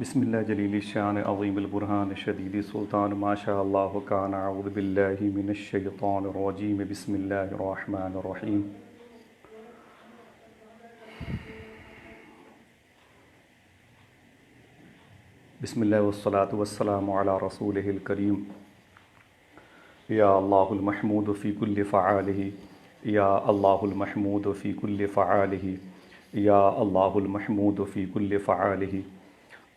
بسم اللہ جلیل الشان عظیم البرہان شدید سلطان ما شاء اللہ کان اعوذ باللہ من الشیطان الرجیم بسم اللہ الرحمن الرحیم بسم اللہ والصلاة والسلام علی رسولہ الکریم یا اللہ المحمود فی کل فعالہ یا اللہ المحمود فی کل فعالہ یا اللہ المحمود فی کل فعالہ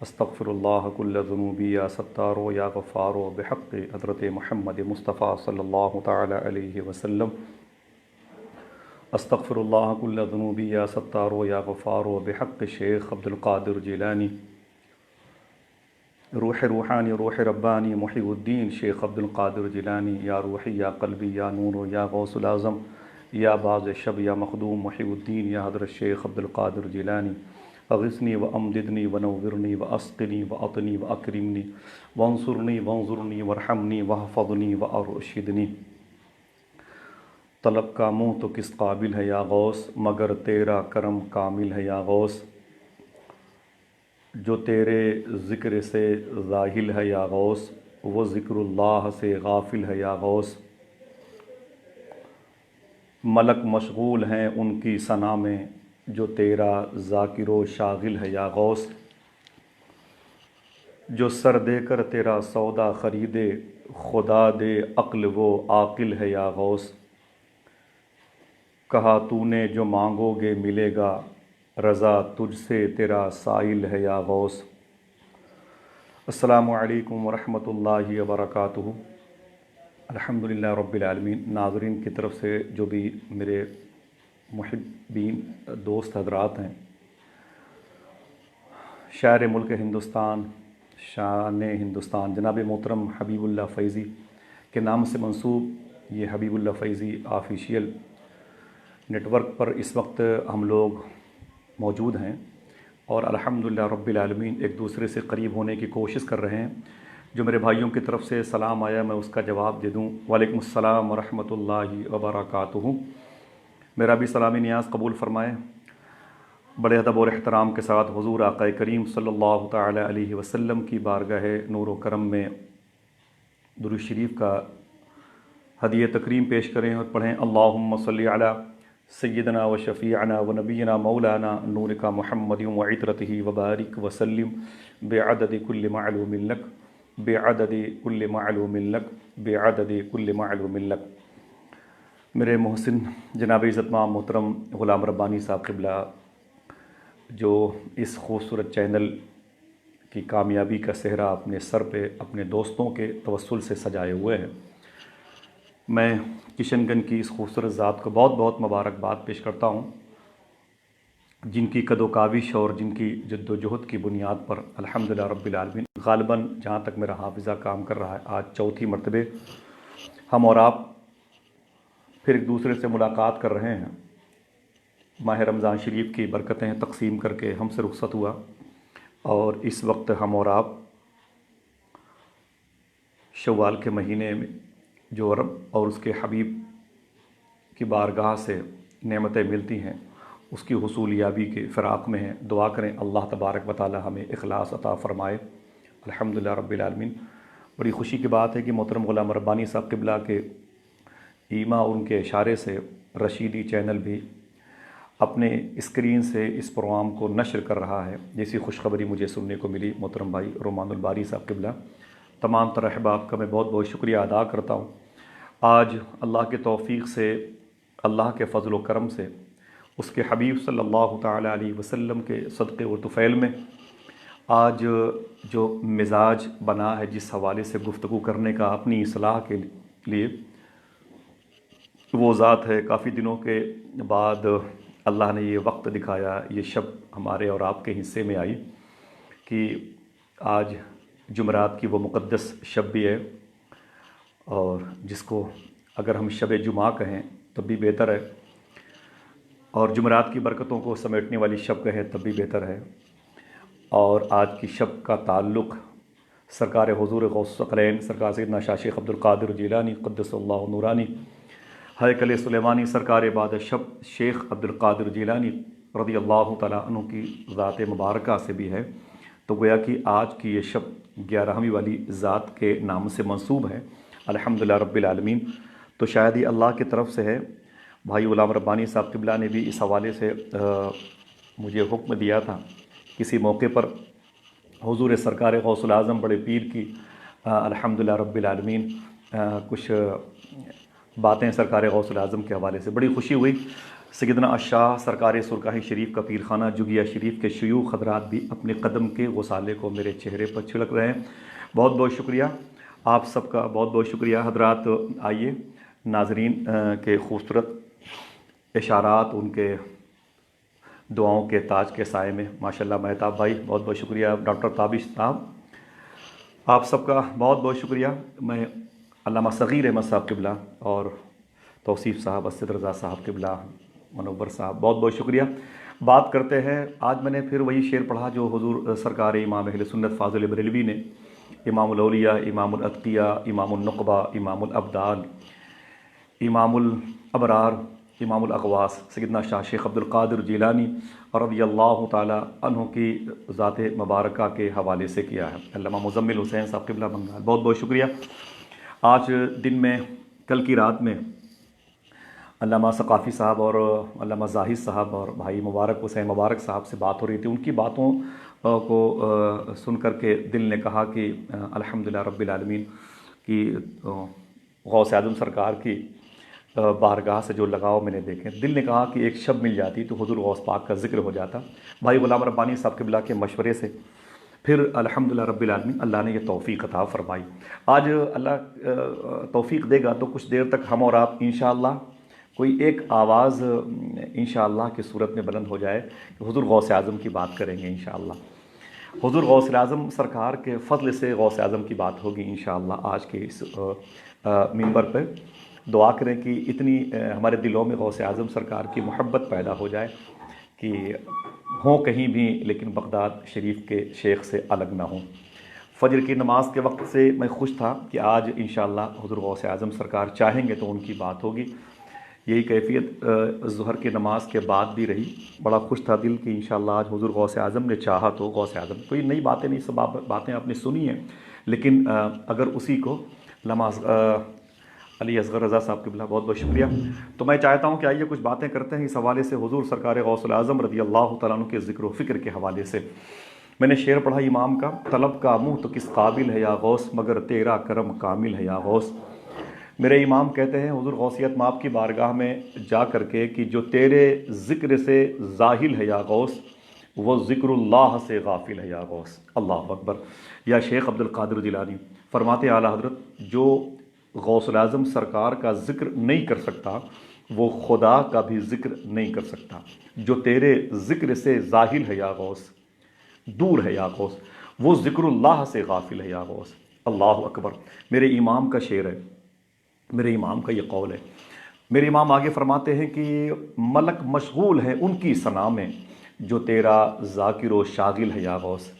استغفر اللہ کل ذنوبی یا ستارو یا غفارو بحق حضرت محمد مصطفیٰ صلی اللہ تعالی علیہ وسلم استغفر اللہ کل ذنوبی یا ستارو یا غفارو بحق شیخ عبد القادر جیلانی روح روحانی روح ربانی محی الدین شیخ عبد القادر جیلانی یا روحی یا قلبی یا نور یا غوث العظم یا باز شب یا مخدوم محی الدین یا حضرت شیخ عبد القادر جیلانی اغثنی و امددنی و نورنی و اسقنی و اطنی و اکرمنی وانصرنی وانظرنی ورحمنی وحفظنی و ارشدنی۔ طلب کا منہ تو کس قابل ہے یا غوث مگر تیرا کرم کامل ہے یا غوث، جو تیرے ذکر سے ذاہل ہے یا غوث وہ ذکر اللہ سے غافل ہے یا غوث، ملک مشغول ہیں ان کی ثنا میں جو تیرا ذاکر و شاغل ہے یا غوث، جو سر دے کر تیرا سودا خریدے خدا دے عقل و عاقل ہے یا غوث، کہا تو نے جو مانگو گے ملے گا رضا تجھ سے تیرا سائل ہے یا غوث۔ السلام علیکم ورحمۃ اللہ وبرکاتہ۔ الحمدللہ رب العالمین۔ ناظرین کی طرف سے جو بھی میرے محبین دوست حضرات ہیں، شاعر ملک ہندوستان شان ہندوستان جناب محترم حبیب اللہ فیضی کے نام سے منسوب یہ حبیب اللہ فیضی آفیشیل نیٹ ورک پر اس وقت ہم لوگ موجود ہیں اور الحمدللہ رب العالمین ایک دوسرے سے قریب ہونے کی کوشش کر رہے ہیں۔ جو میرے بھائیوں کی طرف سے سلام آیا میں اس کا جواب دے دوں۔ وعلیکم السلام ورحمۃ اللہ وبرکاتہ۔ میرا بھی سلامی نیاز قبول فرمائیں۔ بڑے ادب اور احترام کے ساتھ حضور آقا کریم صلی اللہ تعالی علیہ وسلم کی بارگاہ نور و کرم میں درود شریف کا ہدیہ تکریم پیش کریں اور پڑھیں اللہم صلی علی سیدنا و شفیعنا و نبینا مولانا نور کا محمد و عطرتہ وبارک وسلم بعدد کل معلوم لک بعدد کل معلوم لک بعدد کل معلوم لک۔ میرے محسن جناب عزت مآب محترم غلام ربانی صاحب قبلہ جو اس خوبصورت چینل کی کامیابی کا صحرا اپنے سر پہ اپنے دوستوں کے توسل سے سجائے ہوئے ہیں، میں کشن گنج کی اس خوبصورت ذات کو بہت بہت مبارکباد پیش کرتا ہوں، جن کی قد و کاوش اور جن کی جد و جہد کی بنیاد پر الحمدللہ رب العالمین غالباً جہاں تک میرا حافظہ کام کر رہا ہے آج چوتھی مرتبہ ہم اور آپ پھر ایک دوسرے سے ملاقات کر رہے ہیں۔ ماہ رمضان شریف کی برکتیں تقسیم کر کے ہم سے رخصت ہوا اور اس وقت ہم اور آپ شوال کے مہینے میں جو رب اور اس کے حبیب کی بارگاہ سے نعمتیں ملتی ہیں اس کی حصول یابی کے فراق میں ہیں۔ دعا کریں اللہ تبارک و تعالی ہمیں اخلاص عطا فرمائے الحمدللہ رب العالمین۔ بڑی خوشی کی بات ہے کہ محترم غلام ربانی صاحب قبلہ کے ایما اور ان کے اشارے سے رشیدی چینل بھی اپنے اسکرین سے اس پروگرام کو نشر کر رہا ہے، جیسی خوشخبری مجھے سننے کو ملی۔ محترم بھائی رومان الباری صاحب قبلہ تمام تر احباب کا میں بہت بہت شکریہ ادا کرتا ہوں۔ آج اللہ کے توفیق سے اللہ کے فضل و کرم سے اس کے حبیب صلی اللہ تعالی علیہ وسلم کے صدقے و طفیل میں آج جو مزاج بنا ہے جس حوالے سے گفتگو کرنے کا اپنی اصلاح کے لیے، وہ ذات ہے کافی دنوں کے بعد اللہ نے یہ وقت دکھایا، یہ شب ہمارے اور آپ کے حصے میں آئی کہ آج جمعرات کی وہ مقدس شب بھی ہے، اور جس کو اگر ہم شب جمعہ کہیں تب بھی بہتر ہے، اور جمعرات کی برکتوں کو سمیٹنے والی شب کہیں تب بھی بہتر ہے۔ اور آج کی شب کا تعلق سرکار حضور غوث الثقلین سرکار سیدنا شاہ شیخ عبد القادر جیلانی قدس اللہ نورانی ہیکل سلیمانی سرکار بعد شب شیخ عبد القادر جیلانی رضی اللہ تعالیٰ عنہ کی ذات مبارکہ سے بھی ہے۔ تو گویا کہ آج کی یہ شب 11ویں والی ذات کے نام سے منسوب ہے الحمدللہ رب العالمین۔ تو شاید یہ اللہ کی طرف سے ہے۔ بھائی غلام ربانی صاحب قبلہ نے بھی اس حوالے سے مجھے حکم دیا تھا، کسی موقع پر حضور سرکار غوث الاعظم بڑے پیر کی الحمدللہ رب العالمین کچھ باتیں سرکار غوث الاعظم کے حوالے سے بڑی خوشی ہوئی۔ سیدنا الشاہ سرکار سرکاہی شریف کا پیرخانہ جگیا شریف کے شیوخ حضرات بھی اپنے قدم کے غسالے کو میرے چہرے پر چھڑک رہے ہیں۔ بہت بہت شکریہ آپ سب کا، بہت بہت شکریہ حضرات۔ آئیے ناظرین کے خوبصورت اشارات، ان کے دعاؤں کے تاج کے سائے میں ماشاءاللہ مہتاب بھائی بہت بہت شکریہ، ڈاکٹر تابش صاحب آپ سب کا بہت بہت شکریہ۔ میں علامہ صغیر احمد صاحب قبلہ اور توصیف صاحب، اسد رضا صاحب قبلہ، منور صاحب بہت بہت شکریہ۔ بات کرتے ہیں، آج میں نے پھر وہی شعر پڑھا جو حضور سرکار امام اہل سنت فاضل بریلوی نے، امام الاولیاء، امام الاتقیاء، امام النقبہ، امام الابدال، امام الابرار، امام الاغواس سیدنا شاہ شیخ عبد القادر جیلانی رضی اللہ تعالی عنہ کی ذات مبارکہ کے حوالے سے کیا ہے۔ علامہ مزمل حسین صاحب قبلہ بنگال بہت بہت شکریہ۔ آج دن میں، کل کی رات میں علامہ ثقافی صاحب اور علامہ زاہد صاحب اور بھائی مبارک حسین مبارک صاحب سے بات ہو رہی تھی، ان کی باتوں کو سن کر کے دل نے کہا کہ الحمدللہ رب العالمین کی غوث اعظم سرکار کی بارگاہ سے جو لگاؤ میں نے دیکھے، دل نے کہا کہ ایک شب مل جاتی تو حضور غوث پاک کا ذکر ہو جاتا۔ بھائی غلام ربانی صاحب قبلہ کے مشورے سے پھر الحمدللہ رب العالمین اللہ نے یہ توفیق عطا فرمائی۔ آج اللہ توفیق دے گا تو کچھ دیر تک ہم اور آپ انشاءاللہ کوئی ایک آواز انشاءاللہ کی صورت میں بلند ہو جائے کہ حضور غوث اعظم کی بات کریں گے انشاءاللہ۔ حضور غوث اعظم سرکار کے فضل سے غوث اعظم کی بات ہوگی انشاءاللہ آج کے اس منبر پہ۔ دعا کریں کہ اتنی ہمارے دلوں میں غوث اعظم سرکار کی محبت پیدا ہو جائے کہ ہوں کہیں بھی لیکن بغداد شریف کے شیخ سے الگ نہ ہوں۔ فجر کی نماز کے وقت سے میں خوش تھا کہ آج انشاءاللہ حضور غوث اعظم سرکار چاہیں گے تو ان کی بات ہوگی۔ یہی کیفیت ظہر کی نماز کے بعد بھی رہی۔ بڑا خوش تھا دل کہ انشاءاللہ آج حضور غوث اعظم نے چاہا تو غوث اعظم، کوئی نئی باتیں نہیں، سب باتیں آپ نے سنی ہیں، لیکن اگر اسی کو علامہ علی اصغر رضا صاحب قبلہ بہت بہت شکریہ۔ تو میں چاہتا ہوں کہ آئیے کچھ باتیں کرتے ہیں اس حوالے سے حضور سرکار غوث الاعظم رضی اللہ تعالیٰ عنہ کے ذکر و فکر کے حوالے سے۔ میں نے شعر پڑھا امام کا، طلب کا منہ تو کس قابل ہے یا غوث، مگر تیرا کرم کامل ہے یا غوث۔ میرے امام کہتے ہیں حضور غوثیت مآب کی بارگاہ میں جا کر کے کہ جو تیرے ذکر سے ظاہل ہے یا غوث، وہ ذکر اللہ سے غافل ہے یا غوث۔ اللہ اکبر۔ یا شیخ عبد القادر جیلانی فرماتے اعلیٰ حضرت جو غوث الاعظم سرکار کا ذکر نہیں کر سکتا وہ خدا کا بھی ذکر نہیں کر سکتا۔ جو تیرے ذکر سے ظاہل ہے یا غوث، دور ہے یا غوث، وہ ذکر اللہ سے غافل ہے یا غوث۔ اللہ اکبر۔ میرے امام کا شعر ہے، میرے امام کا یہ قول ہے۔ میرے امام آگے فرماتے ہیں کہ ملک مشغول ہے ان کی ثنا میں، جو تیرا ذاکر و شاغل ہے یا غوث۔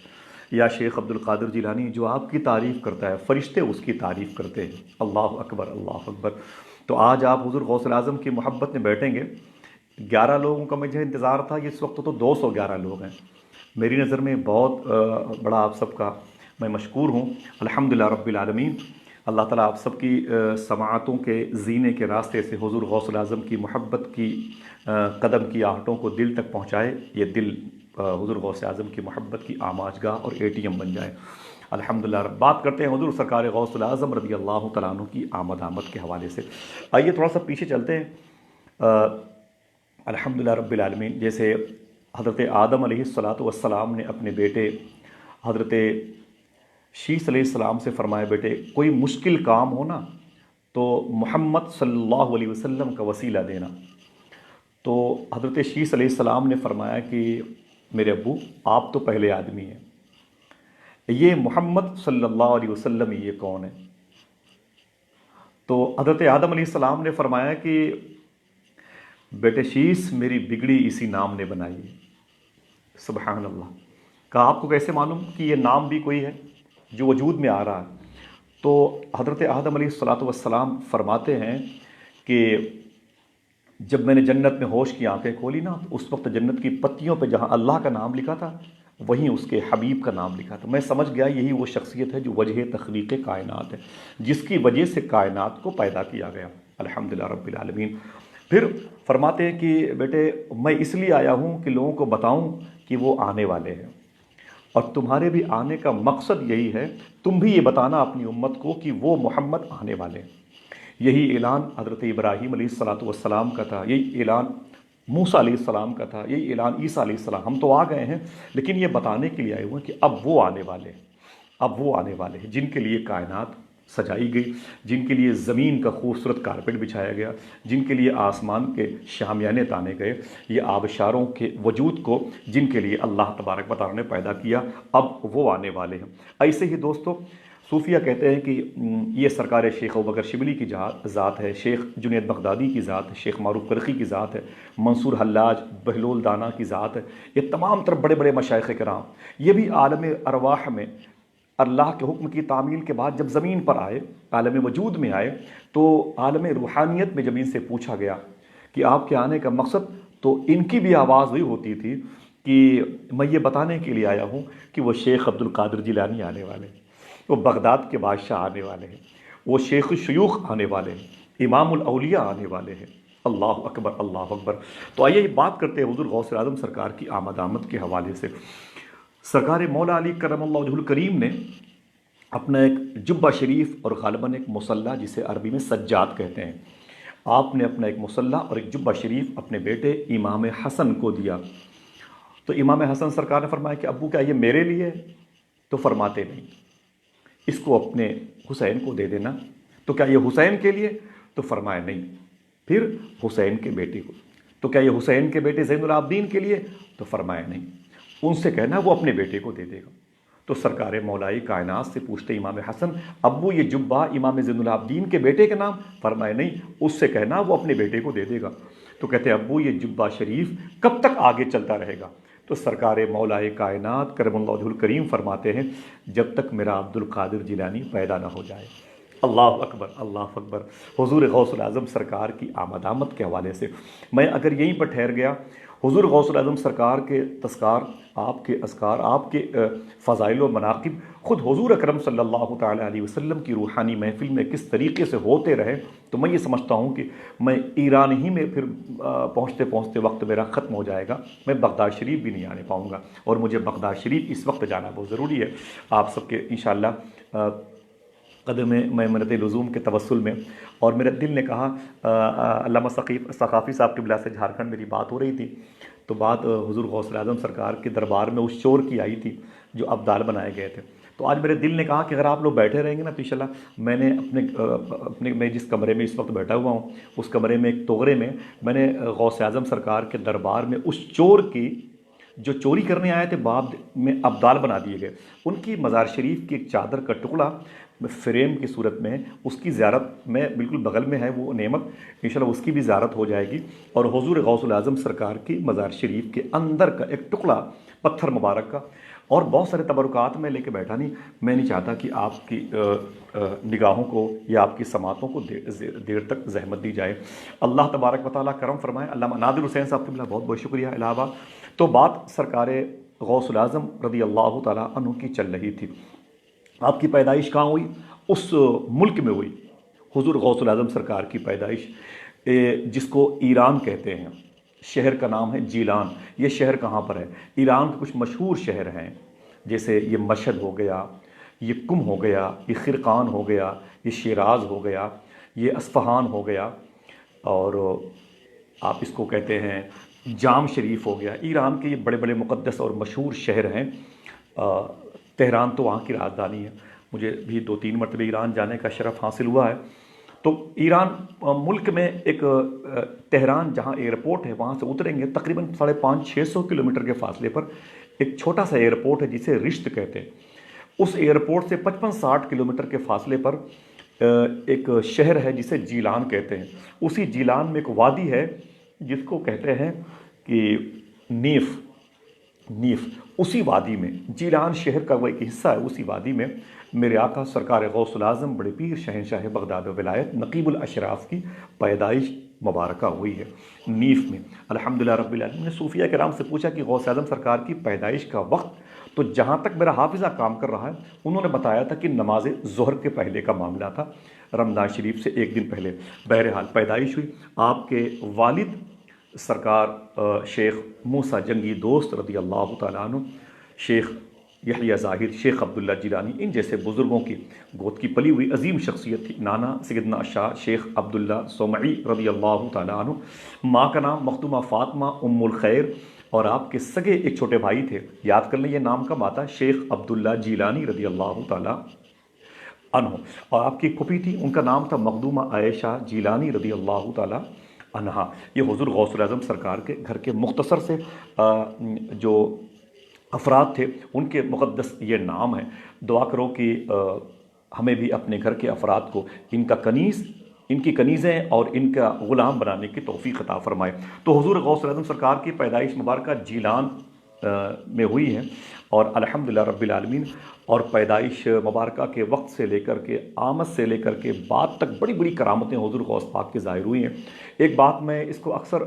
یا شیخ عبد القادر جیلانی جو آپ کی تعریف کرتا ہے فرشتے اس کی تعریف کرتے ہیں۔ اللہ اکبر، اللہ اکبر۔ تو آج آپ حضور غوث الاعظم کی محبت میں بیٹھیں گے۔ 11 لوگوں کا مجھے انتظار تھا، اس وقت تو 211 لوگ ہیں۔ میری نظر میں بہت بڑا آپ سب کا میں مشکور ہوں الحمدللہ رب العالمین۔ اللہ تعالیٰ آپ سب کی سماعتوں کے زینے کے راستے سے حضور غوث الاعظم کی محبت کی قدم کی آہٹوں کو دل تک پہنچائے، یہ دل حضور غوث اعظم کی محبت کی آماج گاہ اور ATM بن جائے الحمدللہ۔ بات کرتے ہیں حضور سرکار غوث الاعظم رضی اللہ تعالیٰ عنہ کی آمد کے حوالے سے۔ آئیے تھوڑا سا پیچھے چلتے ہیں۔ الحمدللہ رب العالمین، جیسے حضرت آدم علیہ السلام نے اپنے بیٹے حضرت شیس علیہ السلام سے فرمایا بیٹے کوئی مشکل کام ہو نا تو محمد صلی اللہ علیہ وسلم کا وسیلہ دینا۔ تو حضرت شیس علیہ السلام نے فرمایا کہ میرے ابو آپ تو پہلے آدمی ہیں، یہ محمد صلی اللہ علیہ وسلم یہ کون ہے؟ تو حضرت آدم علیہ السلام نے فرمایا کہ بیٹے شیس میری بگڑی اسی نام نے بنائی ہے۔ سبحان اللہ۔ کہا آپ کو کیسے معلوم کہ یہ نام بھی کوئی ہے جو وجود میں آ رہا ہے؟ تو حضرت آدم علیہ السلام فرماتے ہیں کہ جب میں نے جنت میں ہوش کی آنکھیں کھولی نا، اس وقت جنت کی پتیوں پہ جہاں اللہ کا نام لکھا تھا وہیں اس کے حبیب کا نام لکھا تھا۔ میں سمجھ گیا یہی وہ شخصیت ہے جو وجہ تخلیق کائنات ہے، جس کی وجہ سے کائنات کو پیدا کیا گیا۔ الحمدللہ رب العالمین۔ پھر فرماتے ہیں کہ بیٹے میں اس لیے آیا ہوں کہ لوگوں کو بتاؤں کہ وہ آنے والے ہیں، اور تمہارے بھی آنے کا مقصد یہی ہے، تم بھی یہ بتانا اپنی امت کو کہ وہ محمد آنے والے ہیں۔ یہی اعلان حضرت ابراہیم علیہ السلام کا تھا، یہی اعلان موسیٰ علیہ السلام کا تھا، یہی اعلان عیسیٰ علیہ السلام۔ ہم تو آ گئے ہیں، لیکن یہ بتانے کے لیے آئے ہوئے ہیں کہ اب وہ آنے والے ہیں، اب وہ آنے والے ہیں جن کے لیے کائنات سجائی گئی، جن کے لیے زمین کا خوبصورت کارپٹ بچھایا گیا، جن کے لیے آسمان کے شامیانے تانے گئے، یہ آبشاروں کے وجود کو جن کے لیے اللہ تبارک و تعالیٰ نے پیدا کیا، اب وہ آنے والے ہیں۔ ایسے ہی دوستو صوفیہ کہتے ہیں کہ یہ سرکار شیخ ابوبکر شبلی کی ذات ہے، شیخ جنید بغدادی کی ذات ہے، شیخ معروف کرخی کی ذات ہے، منصور حلاج بہلول دانا کی ذات ہے، یہ تمام تر بڑے بڑے مشائخ کرام یہ بھی عالم ارواح میں اللہ کے حکم کی تعمیل کے بعد جب زمین پر آئے، عالم وجود میں آئے، تو عالم روحانیت میں جب ان سے پوچھا گیا کہ آپ کے آنے کا مقصد، تو ان کی بھی آواز وہی ہوتی تھی کہ میں یہ بتانے کے لیے آیا ہوں کہ وہ شیخ عبد القادر جیلانی آنے والے ہیں، وہ بغداد کے بادشاہ آنے والے ہیں، وہ شیخ الشیوخ آنے والے ہیں، امام الاولیاء آنے والے ہیں۔ اللہ اکبر، اللہ اکبر۔ تو آئیے بات کرتے ہیں حضور غوث اعظم سرکار کی آمد کے حوالے سے۔ سرکار مولا علی کرم اللہ وجہہ الکریم نے اپنا ایک جبہ شریف اور غالباً ایک مصلح، جسے عربی میں سجاد کہتے ہیں، آپ نے اپنا ایک مصلح اور ایک جبہ شریف اپنے بیٹے امام حسن کو دیا۔ تو امام حسن سرکار نے فرمایا کہ ابو کیا یہ میرے لیے ہے؟ تو فرماتے نہیں، اس کو اپنے حسین کو دے دینا۔ تو کیا یہ حسین کے لیے؟ تو فرمایا نہیں۔ پھر حسین کے بیٹے کو۔ تو کیا یہ حسین کے بیٹے زین العابدین کے لیے؟ تو فرمایا نہیں، ان سے کہنا وہ اپنے بیٹے کو دے دے گا۔ تو سرکار مولائی کائنات سے پوچھتے امام حسن، ابو یہ جبہ امام زین العابدین کے بیٹے کے نام؟ فرمایا نہیں، اس سے کہنا وہ اپنے بیٹے کو دے دے گا۔ تو کہتے ابو یہ جبہ شریف کب تک آگے چلتا رہے گا؟ تو سرکار مولائی کائنات کرم اللہ وجہہ الکریم فرماتے ہیں، جب تک میرا عبد القادر جیلانی پیدا نہ ہو جائے۔ اللہ اکبر، اللہ اکبر۔ حضور غوث الاعظم سرکار کی آمد کے حوالے سے میں اگر یہیں پر ٹھہر گیا، حضور غوث الاعظم سرکار کے تذکار، آپ کے اذکار، آپ کے فضائل و مناقب خود حضور اکرم صلی اللہ تعالیٰ علیہ وسلم کی روحانی محفل میں کس طریقے سے ہوتے رہے، تو میں یہ سمجھتا ہوں کہ میں ایران ہی میں پھر پہنچتے پہنچتے وقت میرا ختم ہو جائے گا، میں بغداد شریف بھی نہیں آنے پاؤں گا، اور مجھے بغداد شریف اس وقت جانا بہت ضروری ہے آپ سب کے انشاءاللہ قدم میمنت لزوم کے توسل میں۔ اور میرے دل نے کہا، علامہ ثقافی صاحب قبلہ سے جھارکھنڈ میری بات ہو رہی تھی، تو بات حضور غوث اعظم سرکار کے دربار میں اس چور کی آئی تھی جو ابدال بنائے گئے تھے۔ تو آج میرے دل نے کہا کہ اگر آپ لوگ بیٹھے رہیں گے نا تو انشاءاللہ میں نے میں جس کمرے میں اس وقت بیٹھا ہوا ہوں، اس کمرے میں ایک توغرے میں نے غوث اعظم سرکار کے دربار میں اس چور کی جو چوری کرنے آئے تھے باب میں ابدال بنا دیے گئے، ان کی مزار شریف کی ایک چادر کا ٹکڑا فریم کی صورت میں ہے، اس کی زیارت میں بالکل بغل میں ہے وہ نعمت، انشاءاللہ اس کی بھی زیارت ہو جائے گی۔ اور حضور غوث الاعظم سرکار کی مزار شریف کے اندر کا ایک ٹکڑا پتھر مبارک کا، اور بہت سارے تبرکات میں لے کے بیٹھا نہیں، میں نہیں چاہتا کہ آپ کی نگاہوں کو یا آپ کی سماعتوں کو دیر تک زحمت دی جائے۔ اللہ تبارک و تعالیٰ کرم فرمائے۔ علامہ نادر حسین صاحب قبلہ بہت بہت شکریہ الہ آباد۔ تو بات سرکار غوث الاعظم رضی اللہ تعالیٰ عنہ کی چل رہی تھی۔ آپ کی پیدائش کہاں ہوئی؟ اس ملک میں ہوئی، حضور غوث الاعظم سرکار کی پیدائش جس کو ایران کہتے ہیں، شہر کا نام ہے جیلان۔ یہ شہر کہاں پر ہے؟ ایران کے کچھ مشہور شہر ہیں، جیسے یہ مشہد ہو گیا، یہ کم ہو گیا، یہ خرقان ہو گیا، یہ شیراز ہو گیا، یہ اصفہان ہو گیا، اور آپ اس کو کہتے ہیں جام شریف ہو گیا۔ ایران کے یہ بڑے بڑے مقدس اور مشہور شہر ہیں۔ تہران تو وہاں کی راجدھانی ہے، مجھے بھی 2-3 مرتبہ ایران جانے کا شرف حاصل ہوا ہے۔ تو ایران ملک میں ایک تہران جہاں ایئرپورٹ ہے وہاں سے اتریں گے تقریباً 550-600 کلومیٹر کے فاصلے پر ایک چھوٹا سا ایئرپورٹ ہے جسے رشت کہتے ہیں۔ اس ایئرپورٹ سے 55-60 کلومیٹر کے فاصلے پر ایک شہر ہے جسے جیلان کہتے ہیں۔ اسی جیلان میں ایک وادی ہے جس کو کہتے ہیں کہ نیف، اسی وادی میں جیلان شہر کا وہ ایک حصہ ہے، اسی وادی میں میرے آقا سرکار غوث الاعظم بڑے پیر شہنشاہ بغداد و ولایت نقیب الاشراف کی پیدائش مبارکہ ہوئی ہے نیف میں۔ الحمدللہ رب العالمین نے صوفیہ کرام سے پوچھا کہ غوث اعظم سرکار کی پیدائش کا وقت، تو جہاں تک میرا حافظہ کام کر رہا ہے انہوں نے بتایا تھا کہ نماز ظہر کے پہلے کا معاملہ تھا، رمضان شریف سے ایک دن پہلے۔ بہرحال پیدائش ہوئی، آپ کے والد سرکار شیخ موسیٰ جنگی دوست رضی اللہ تعالیٰ عنہ، شیخ یحییٰ ظاہر، شیخ عبداللہ جیلانی، ان جیسے بزرگوں کی گود کی پلی ہوئی عظیم شخصیت تھی۔ نانا سیدنا شاہ شیخ عبداللہ سومعی رضی اللہ تعالیٰ عنہ، ماں کا نام مخدومہ فاطمہ ام الخیر، اور آپ کے سگے ایک چھوٹے بھائی تھے، یاد کر لیں یہ نام کم آتا، شیخ عبداللہ جیلانی رضی اللہ تعالیٰ عنہ، اور آپ کی پھوپھی تھی ان کا نام تھا مخدومہ عائشہ جیلانی رضی اللہ تعالیٰ عنہا۔ یہ حضور غوث الاعظم سرکار کے گھر کے مختصر سے جو افراد تھے ان کے مقدس یہ نام ہے۔ دعا کرو کہ ہمیں بھی اپنے گھر کے افراد کو ان کا کنیز، ان کی کنیزیں اور ان کا غلام بنانے کی توفیق عطا فرمائے۔ تو حضور غوث الاعظم سرکار کی پیدائش مبارکہ جیلان میں ہوئی ہے، اور الحمدللہ رب العالمین، اور پیدائش مبارکہ کے وقت سے لے کر کے آمد سے لے کر کے بعد تک بڑی بڑی کرامتیں حضور غوث پاک کی ظاہر ہوئی ہیں۔ ایک بات میں اس کو اکثر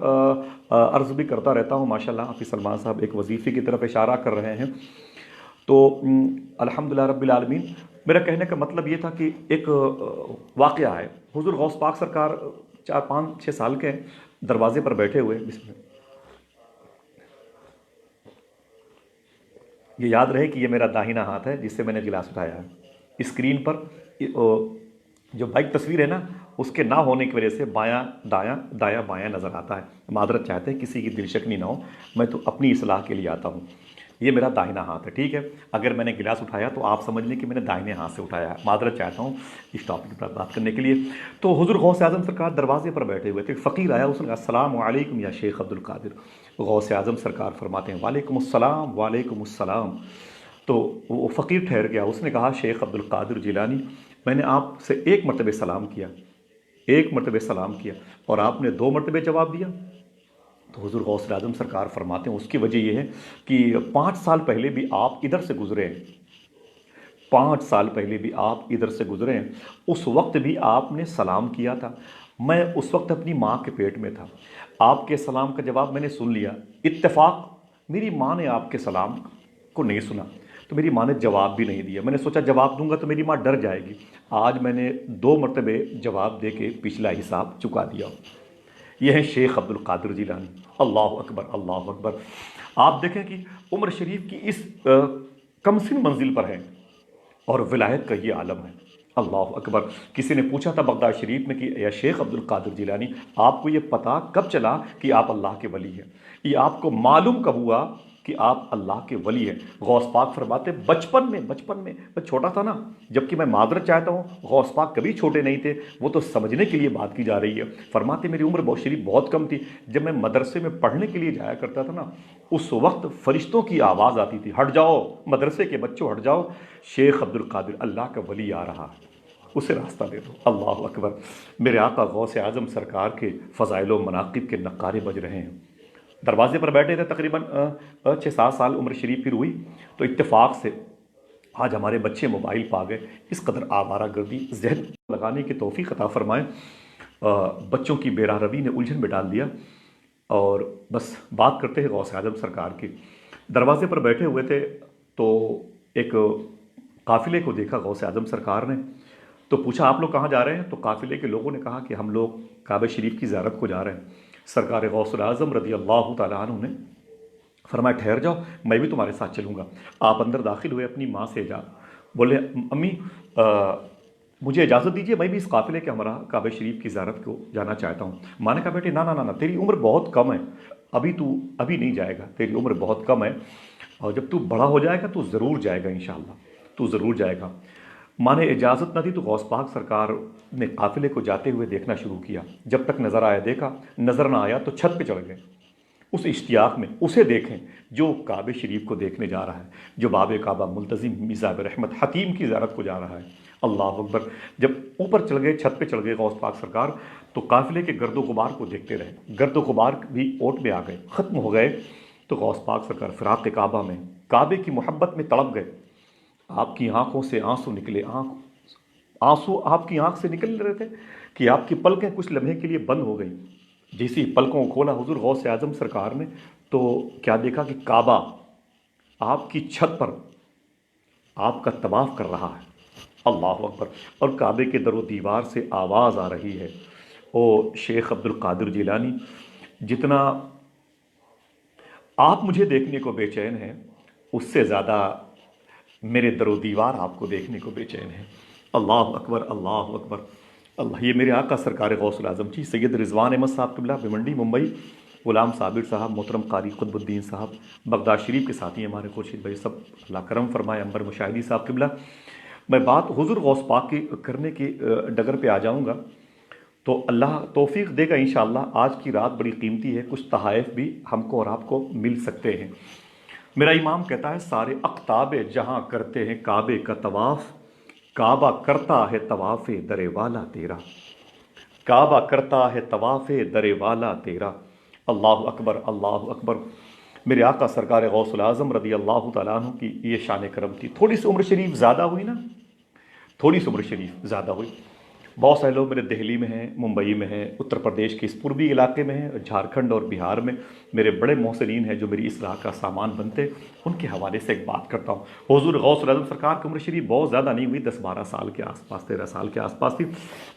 عرض بھی کرتا رہتا ہوں، ماشاءاللہ حافظ سلمان صاحب ایک وظیفے کی طرف اشارہ کر رہے ہیں، تو الحمدللہ رب العالمین میرا کہنے کا مطلب یہ تھا کہ ایک واقعہ ہے۔ حضور غوث پاک سرکار 4-5-6 سال کے دروازے پر بیٹھے ہوئے، بسم اللہ، یہ یاد رہے کہ یہ میرا داہنا ہاتھ ہے جس سے میں نے گلاس اٹھایا ہے۔ اسکرین پر جو بائک تصویر ہے نا، اس کے نہ ہونے کی وجہ سے بایاں دایاں دایاں بایاں نظر آتا ہے، معذرت چاہتے ہیں، کسی کی دل شکنی نہ ہو، میں تو اپنی اصلاح کے لیے آتا ہوں۔ یہ میرا داہنا ہاتھ ہے، ٹھیک ہے، اگر میں نے گلاس اٹھایا تو آپ سمجھ لیں کہ میں نے داہنے ہاتھ سے اٹھایا ہے، معذرت چاہتا ہوں اس ٹاپک پر بات کرنے کے لیے۔ تو حضور غوث اعظم سرکار دروازے پر بیٹھے ہوئے تھے، فقیر آیا، اس نے کہا السلام علیکم یا شیخ عبد القادر۔ غوث اعظم سرکار فرماتے ہیں وعلیکم السلام وعلیکم السلام۔ تو وہ فقیر ٹھہر گیا، اس نے کہا شیخ عبد القادر جیلانی، میں نے آپ سے ایک مرتبہ سلام کیا، ایک مرتبہ سلام کیا، اور آپ نے 2 مرتبہ جواب دیا۔ تو حضور غوث اعظم سرکار فرماتے ہیں اس کی وجہ یہ ہے کہ 5 سال پہلے بھی آپ ادھر سے گزرے ہیں، 5 سال پہلے بھی آپ ادھر سے گزرے ہیں، اس وقت بھی آپ نے سلام کیا تھا، میں اس وقت اپنی ماں کے پیٹ میں تھا، آپ کے سلام کا جواب میں نے سن لیا، اتفاق میری ماں نے آپ کے سلام کو نہیں سنا، تو میری ماں نے جواب بھی نہیں دیا، میں نے سوچا جواب دوں گا تو میری ماں ڈر جائے گی، آج میں نے 2 مرتبہ جواب دے کے پچھلا حساب چکا دیا۔ یہ ہے شیخ عبد القادر جیلانی، اللہ اکبر اللہ اکبر۔ آپ دیکھیں کہ عمر شریف کی اس کمسن منزل پر ہے اور ولایت کا یہ عالم ہے، اللہ اکبر۔ کسی نے پوچھا تھا بغداد شریف میں کہ یا شیخ عبد القادر جیلانی، آپ کو یہ پتہ کب چلا کہ آپ اللہ کے ولی ہیں؟ یہ آپ کو معلوم کب ہوا کہ آپ اللہ کے ولی ہیں؟ غوث پاک فرماتے بچپن میں میں چھوٹا تھا نا، جبکہ میں معذرت چاہتا ہوں، غوث پاک کبھی چھوٹے نہیں تھے، وہ تو سمجھنے کے لیے بات کی جا رہی ہے۔ فرماتے میری عمر بہت شریف بہت کم تھی، جب میں مدرسے میں پڑھنے کے لیے جایا کرتا تھا نا، اس وقت فرشتوں کی آواز آتی تھی، ہٹ جاؤ مدرسے کے بچوں، ہٹ جاؤ، شیخ عبد القادر اللہ کا ولی آ رہا ہے، اسے راستہ دے دو، اللہ اکبر۔ میرے آقا غوث اعظم سرکار کے فضائل و مناقب کے نقارے بج رہے ہیں۔ دروازے پر بیٹھے تھے، تقریباً 6-7 سال عمر شریف پھر ہوئی، تو اتفاق سے آج ہمارے بچے موبائل پا گئے، اس قدر آوارہ گردی ذہن لگانے کی توفیق عطا فرمائے، بچوں کی بے راہ روی نے الجھن میں ڈال دیا، اور بس بات کرتے ہیں غوث اعظم سرکار کی۔ دروازے پر بیٹھے ہوئے تھے تو ایک قافلے کو دیکھا غوث اعظم سرکار نے، تو پوچھا آپ لوگ کہاں جا رہے ہیں؟ تو قافلے کے لوگوں نے کہا کہ ہم لوگ کعبہ شریف کی زیارت کو جا رہے ہیں۔ سرکار غوث الاعظم رضی اللہ تعالیٰ عنہ نے فرمایا ٹھہر جاؤ، میں بھی تمہارے ساتھ چلوں گا۔ آپ اندر داخل ہوئے، اپنی ماں سے بولے امی مجھے اجازت دیجیے، میں بھی اس قافلے کے ہمراہ کعبہ شریف کی زیارت کو جانا چاہتا ہوں۔ ماں نے کہا بیٹے نا نا نا، تیری عمر بہت کم ہے، ابھی نہیں جائے گا، تیری عمر بہت کم ہے، اور جب تو بڑا ہو جائے گا تو ضرور جائے گا، انشاءاللہ تو ضرور جائے گا۔ ماں نے اجازت نہ دی تو غوث پاک سرکار نے قافلے کو جاتے ہوئے دیکھنا شروع کیا، جب تک نظر آیا دیکھا، نظر نہ آیا تو چھت پہ چڑھ گئے، اس اشتیاق میں اسے دیکھیں جو کعبہ شریف کو دیکھنے جا رہا ہے، جو باب کعبہ ملتزم میزاب رحمت حتیم کی زیارت کو جا رہا ہے، اللہ اکبر۔ جب اوپر چڑھ گئے، چھت پہ چڑھ گئے غوث پاک سرکار، تو قافلے کے گرد و غبار کو دیکھتے رہے، گرد و غبار بھی اوٹ میں آ گئے، ختم ہو گئے، تو غوث پاک سرکار فراق کعبہ میں، کعبے کی محبت میں تڑپ گئے، آپ کی آنکھوں سے آنسو نکلے، آنسو آپ کی آنکھ سے نکل رہے تھے کہ آپ کی پلکیں کچھ لمحے کے لیے بند ہو گئیں، جیسی پلکوں کو کھولا حضور غوث اعظم سرکار نے تو کیا دیکھا کہ کعبہ آپ کی چھت پر آپ کا طواف کر رہا ہے، اللہ اکبر، اور کعبے کے در و دیوار سے آواز آ رہی ہے، او شیخ عبد القادر جیلانی، جتنا آپ مجھے دیکھنے کو بے چین ہیں اس سے زیادہ میرے در و دیوار آپ کو دیکھنے کو بے چین ہے، اللہ اکبر اللہ اکبر اللہ۔ یہ میرے آقا سرکار غوث العظم جی سید رضوان احمد صاحب قبلہ بھمنڈی ممبئی، غلام صابر صاحب، محترم قاری قطب الدین صاحب بغداد شریف کے ساتھی ہمارے خورشید بھائی، سب اللہ کرم فرمائے، انور مشاہدی صاحب قبلہ۔ میں بات حضور غوث پاک کی کرنے کی ڈگر پہ آ جاؤں گا تو اللہ توفیق دے گا انشاءاللہ۔ آج کی رات بڑی قیمتی ہے، کچھ تحائف بھی ہم کو اور آپ کو مل سکتے ہیں۔ میرا امام کہتا ہے سارے اقطاب جہاں کرتے ہیں کعبے کا طواف، کعبہ کرتا ہے طواف در والا تیرا، کعبہ کرتا ہے طواف در والا تیرا، اللہ اکبر اللہ اکبر۔ میرے آقا سرکار غوث العظم رضی اللہ تعالیٰ عنہ کی یہ شان کرم تھی۔ تھوڑی سی عمر شریف زیادہ ہوئی نا، تھوڑی سی عمر شریف زیادہ ہوئی۔ بہت سارے لوگ میرے دہلی میں ہیں، ممبئی میں ہیں، اتر پردیش کے اس پوربی علاقے میں ہیں، جھارکھنڈ اور بہار میں میرے بڑے محسنین ہیں جو میری اصلاح کا سامان بنتے، ان کے حوالے سے ایک بات کرتا ہوں۔ حضور غوث العظم سرکار کی عمر شریف بہت زیادہ نہیں ہوئی، 10-12 سال کے آس پاس، 13 سال کے آس پاس تھی۔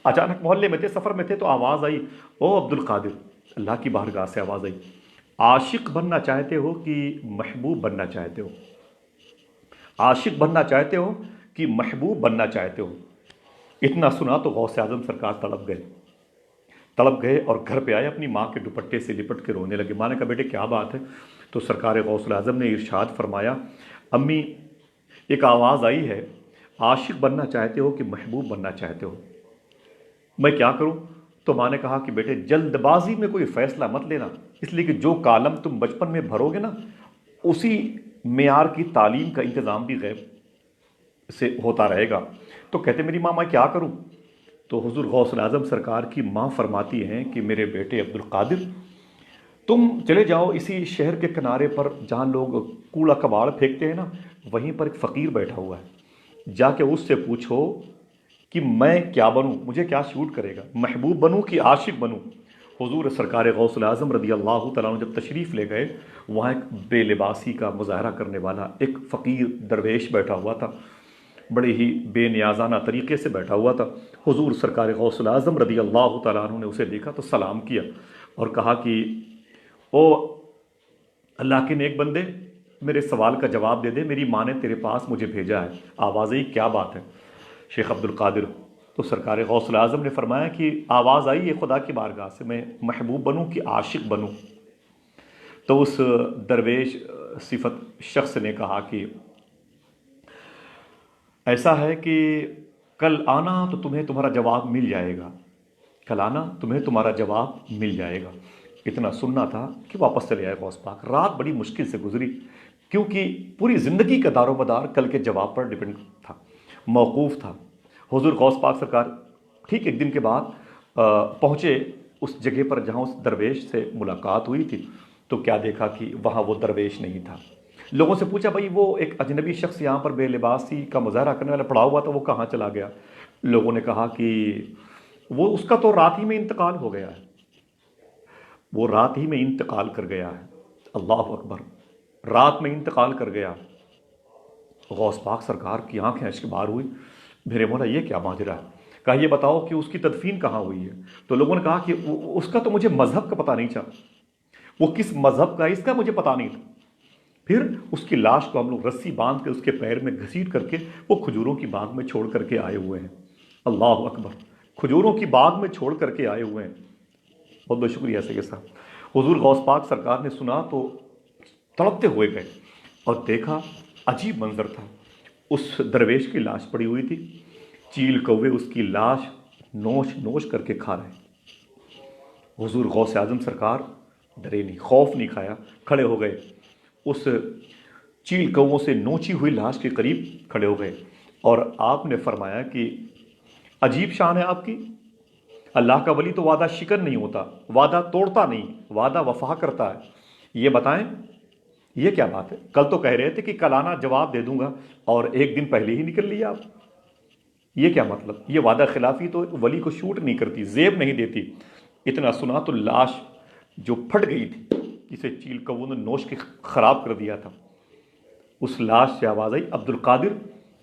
اچانک محلے میں تھے، سفر میں تھے، تو آواز آئی، او عبد القادر، اللہ کی بارگاہ سے آواز آئی، عاشق بننا چاہتے ہو کہ محبوب بننا چاہتے ہو؟ عاشق بننا چاہتے ہو کہ محبوب بننا چاہتے ہو؟ اتنا سنا تو غوث اعظم سرکار تڑپ گئے اور گھر پہ آئے، اپنی ماں کے دوپٹے سے لپٹ کے رونے لگے۔ ماں نے کہا بیٹے کیا بات ہے؟ تو سرکار غوث اعظم نے ارشاد فرمایا، امی ایک آواز آئی ہے، عاشق بننا چاہتے ہو کہ محبوب بننا چاہتے ہو؟ میں کیا کروں؟ تو ماں نے کہا کہ بیٹے جلد بازی میں کوئی فیصلہ مت لینا، اس لیے کہ جو کالم تم بچپن میں بھرو گے نا، اسی معیار کی تعلیم کا انتظام بھی غیب سے ہوتا رہے گا۔ تو کہتے میری ماں میں کیا کروں؟ تو حضور غوث اعظم سرکار کی ماں فرماتی ہیں کہ میرے بیٹے عبد القادر، تم چلے جاؤ اسی شہر کے کنارے پر جہاں لوگ کوڑا کباڑ پھینکتے ہیں نا، وہیں پر ایک فقیر بیٹھا ہوا ہے، جا کے اس سے پوچھو کہ میں کیا بنوں، مجھے کیا شوٹ کرے گا، محبوب بنوں کہ عاشق بنوں؟ حضور سرکار غوث العظم رضی اللہ تعالیٰ عنہ جب تشریف لے گئے، وہاں ایک بے لباسی کا مظاہرہ کرنے والا ایک فقیر درویش بیٹھا ہوا تھا، بڑے ہی بے نیازانہ طریقے سے بیٹھا ہوا تھا۔ حضور سرکار غوث العظم رضی اللہ تعالیٰ عنہ نے اسے دیکھا تو سلام کیا اور کہا کہ او اللہ کے نیک بندے، میرے سوال کا جواب دے دے، میری ماں نے تیرے پاس مجھے بھیجا ہے۔ آواز آئی کیا بات ہے شیخ عبد القادر؟ تو سرکار غوث العظم نے فرمایا کہ آواز آئی ہے خدا کی بارگاہ سے، میں محبوب بنوں کہ عاشق بنوں؟ تو اس درویش صفت شخص نے کہا کہ ایسا ہے کہ کل آنا تو تمہیں تمہارا جواب مل جائے گا، کل آنا تمہیں تمہارا جواب مل جائے گا۔ اتنا سننا تھا کہ واپس چلے آئے غوث پاک۔ رات بڑی مشکل سے گزری کیونکہ پوری زندگی کا دار و مدار کل کے جواب پر ڈپینڈ تھا، موقوف تھا۔ حضور غوث پاک سرکار ٹھیک ایک دن کے بعد پہنچے اس جگہ پر جہاں اس درویش سے ملاقات ہوئی تھی، تو کیا دیکھا کہ وہاں وہ درویش نہیں تھا۔ لوگوں سے پوچھا بھائی وہ ایک اجنبی شخص یہاں پر بے لباسی کا مظاہرہ کرنے والا پڑا ہوا تھا، وہ کہاں چلا گیا؟ لوگوں نے کہا کہ وہ اس کا تو رات ہی میں انتقال ہو گیا ہے، وہ رات ہی میں انتقال کر گیا ہے، اللہ اکبر، رات میں انتقال کر گیا۔ غوث پاک سرکار کی آنکھیں اشک بار ہوئی، میرے مولا یہ کیا ماجرا ہے؟ کہا یہ بتاؤ کہ اس کی تدفین کہاں ہوئی ہے؟ تو لوگوں نے کہا کہ اس کا تو مجھے مذہب کا پتہ نہیں چلا، وہ کس مذہب کا ہے اس کا مجھے پتہ نہیں تھا۔ پھر اس کی لاش کو ہم لوگ رسی باندھ کے اس کے پیر میں گھسیٹ کر کے وہ کھجوروں کی باغ میں چھوڑ کر کے آئے ہوئے ہیں، اللہ اکبر، کھجوروں کی باغ میں چھوڑ کر کے آئے ہوئے ہیں۔ بہت بہت شکریہ سید صاحب۔ حضور غوث پاک سرکار نے سنا تو تڑپتے ہوئے گئے اور دیکھا عجیب منظر تھا، اس درویش کی لاش پڑی ہوئی تھی، چیل کوے اس کی لاش نوچ نوچ کر کے کھا رہے۔ حضور غوث اعظم سرکار ڈرے نہیں، خوف نہیں کھایا، کھڑے ہو گئے، اس چیل کووں سے نوچی ہوئی لاش کے قریب کھڑے ہو گئے اور آپ نے فرمایا کہ عجیب شان ہے آپ کی، اللہ کا ولی تو وعدہ شکر نہیں ہوتا، وعدہ توڑتا نہیں، وعدہ وفا کرتا ہے، یہ بتائیں یہ کیا بات ہے؟ کل تو کہہ رہے تھے کہ کل آنا جواب دے دوں گا اور ایک دن پہلے ہی نکل لیا آپ، یہ کیا مطلب؟ یہ وعدہ خلافی تو ولی کو شوٹ نہیں کرتی، زیب نہیں دیتی۔ اتنا سنا تو لاش جو پھٹ گئی تھی، جسے چیل کون نے نوش کے خراب کر دیا تھا، اس لاش سے آواز آئی، عبد القادر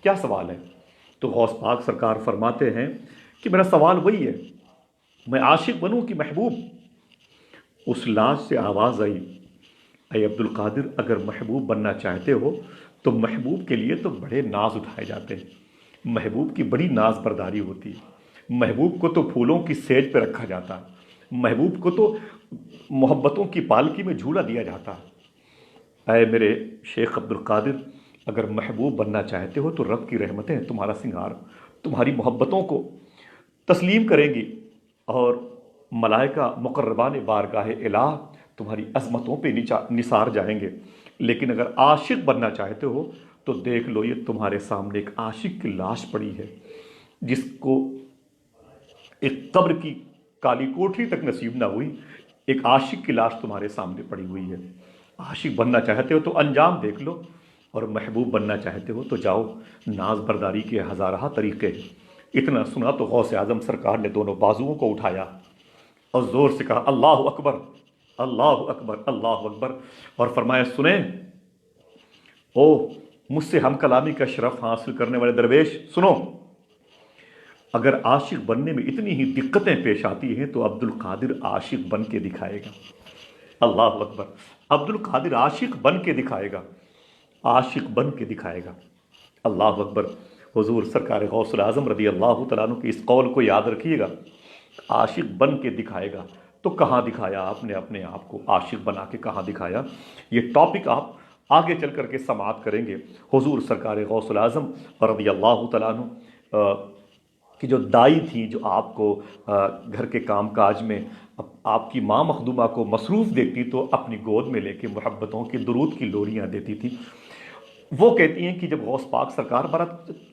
کیا سوال ہے؟ تو غوث پاک سرکار فرماتے ہیں کہ میرا سوال وہی ہے، میں عاشق بنوں کہ محبوب؟ اس لاش سے آواز آئی، اے عبد القادر، اگر محبوب بننا چاہتے ہو تو محبوب کے لیے تو بڑے ناز اٹھائے جاتے ہیں، محبوب کی بڑی ناز برداری ہوتی ہے، محبوب کو تو پھولوں کی سیج پہ رکھا جاتا ہے، محبوب کو تو محبتوں کی پالکی میں جھولا دیا جاتا ہے۔ اے میرے شیخ عبد القادر، اگر محبوب بننا چاہتے ہو تو رب کی رحمتیں تمہارا سنگار، تمہاری محبتوں کو تسلیم کریں گی، اور ملائکہ مقربان بارگاہ الہ تمہاری عظمتوں پہ نثار جائیں گے۔ لیکن اگر عاشق بننا چاہتے ہو تو دیکھ لو، یہ تمہارے سامنے ایک عاشق کی لاش پڑی ہے، جس کو ایک قبر کی کالی کوٹری تک نصیب نہ ہوئی، ایک عاشق کی لاش تمہارے سامنے پڑی ہوئی ہے۔ عاشق بننا چاہتے ہو تو انجام دیکھ لو، اور محبوب بننا چاہتے ہو تو جاؤ، ناز برداری کے ہزارہ طریقے ہیں۔ اتنا سنا تو غوث اعظم سرکار نے دونوں بازوؤں کو اٹھایا اور زور سے کہا، اللہ اکبر، اللہ اکبر، اللہ اکبر، اور فرمایا، سنیں او مجھ سے ہم کلامی کا شرف حاصل کرنے والے درویش، سنو، اگر عاشق بننے میں اتنی ہی دقتیں پیش آتی ہیں تو عبد القادر عاشق بن کے دکھائے گا۔ اللہ اکبر، عبد القادر عاشق بن کے دکھائے گا، عاشق بن کے دکھائے گا۔ اللہ اکبر۔ حضور سرکار غوث الاعظم رضی اللہ تعالیٰ عنہ کے اس قول کو یاد رکھیے گا، عاشق بن کے دکھائے گا۔ تو کہاں دکھایا آپ نے اپنے آپ کو؟ عاشق بنا کے کہاں دکھایا؟ یہ ٹاپک آپ آگے چل کر کے سماعت کریں گے۔ حضور سرکار غوث الاعظم رضی اللہ تعالیٰ عنہ کہ جو دائی تھیں، جو آپ کو گھر کے کام کاج میں آپ کی ماں مخدومہ کو مصروف دیکھتی تو اپنی گود میں لے کے محبتوں کی درود کی لوریاں دیتی تھی، وہ کہتی ہیں کہ جب غوث پاک سرکار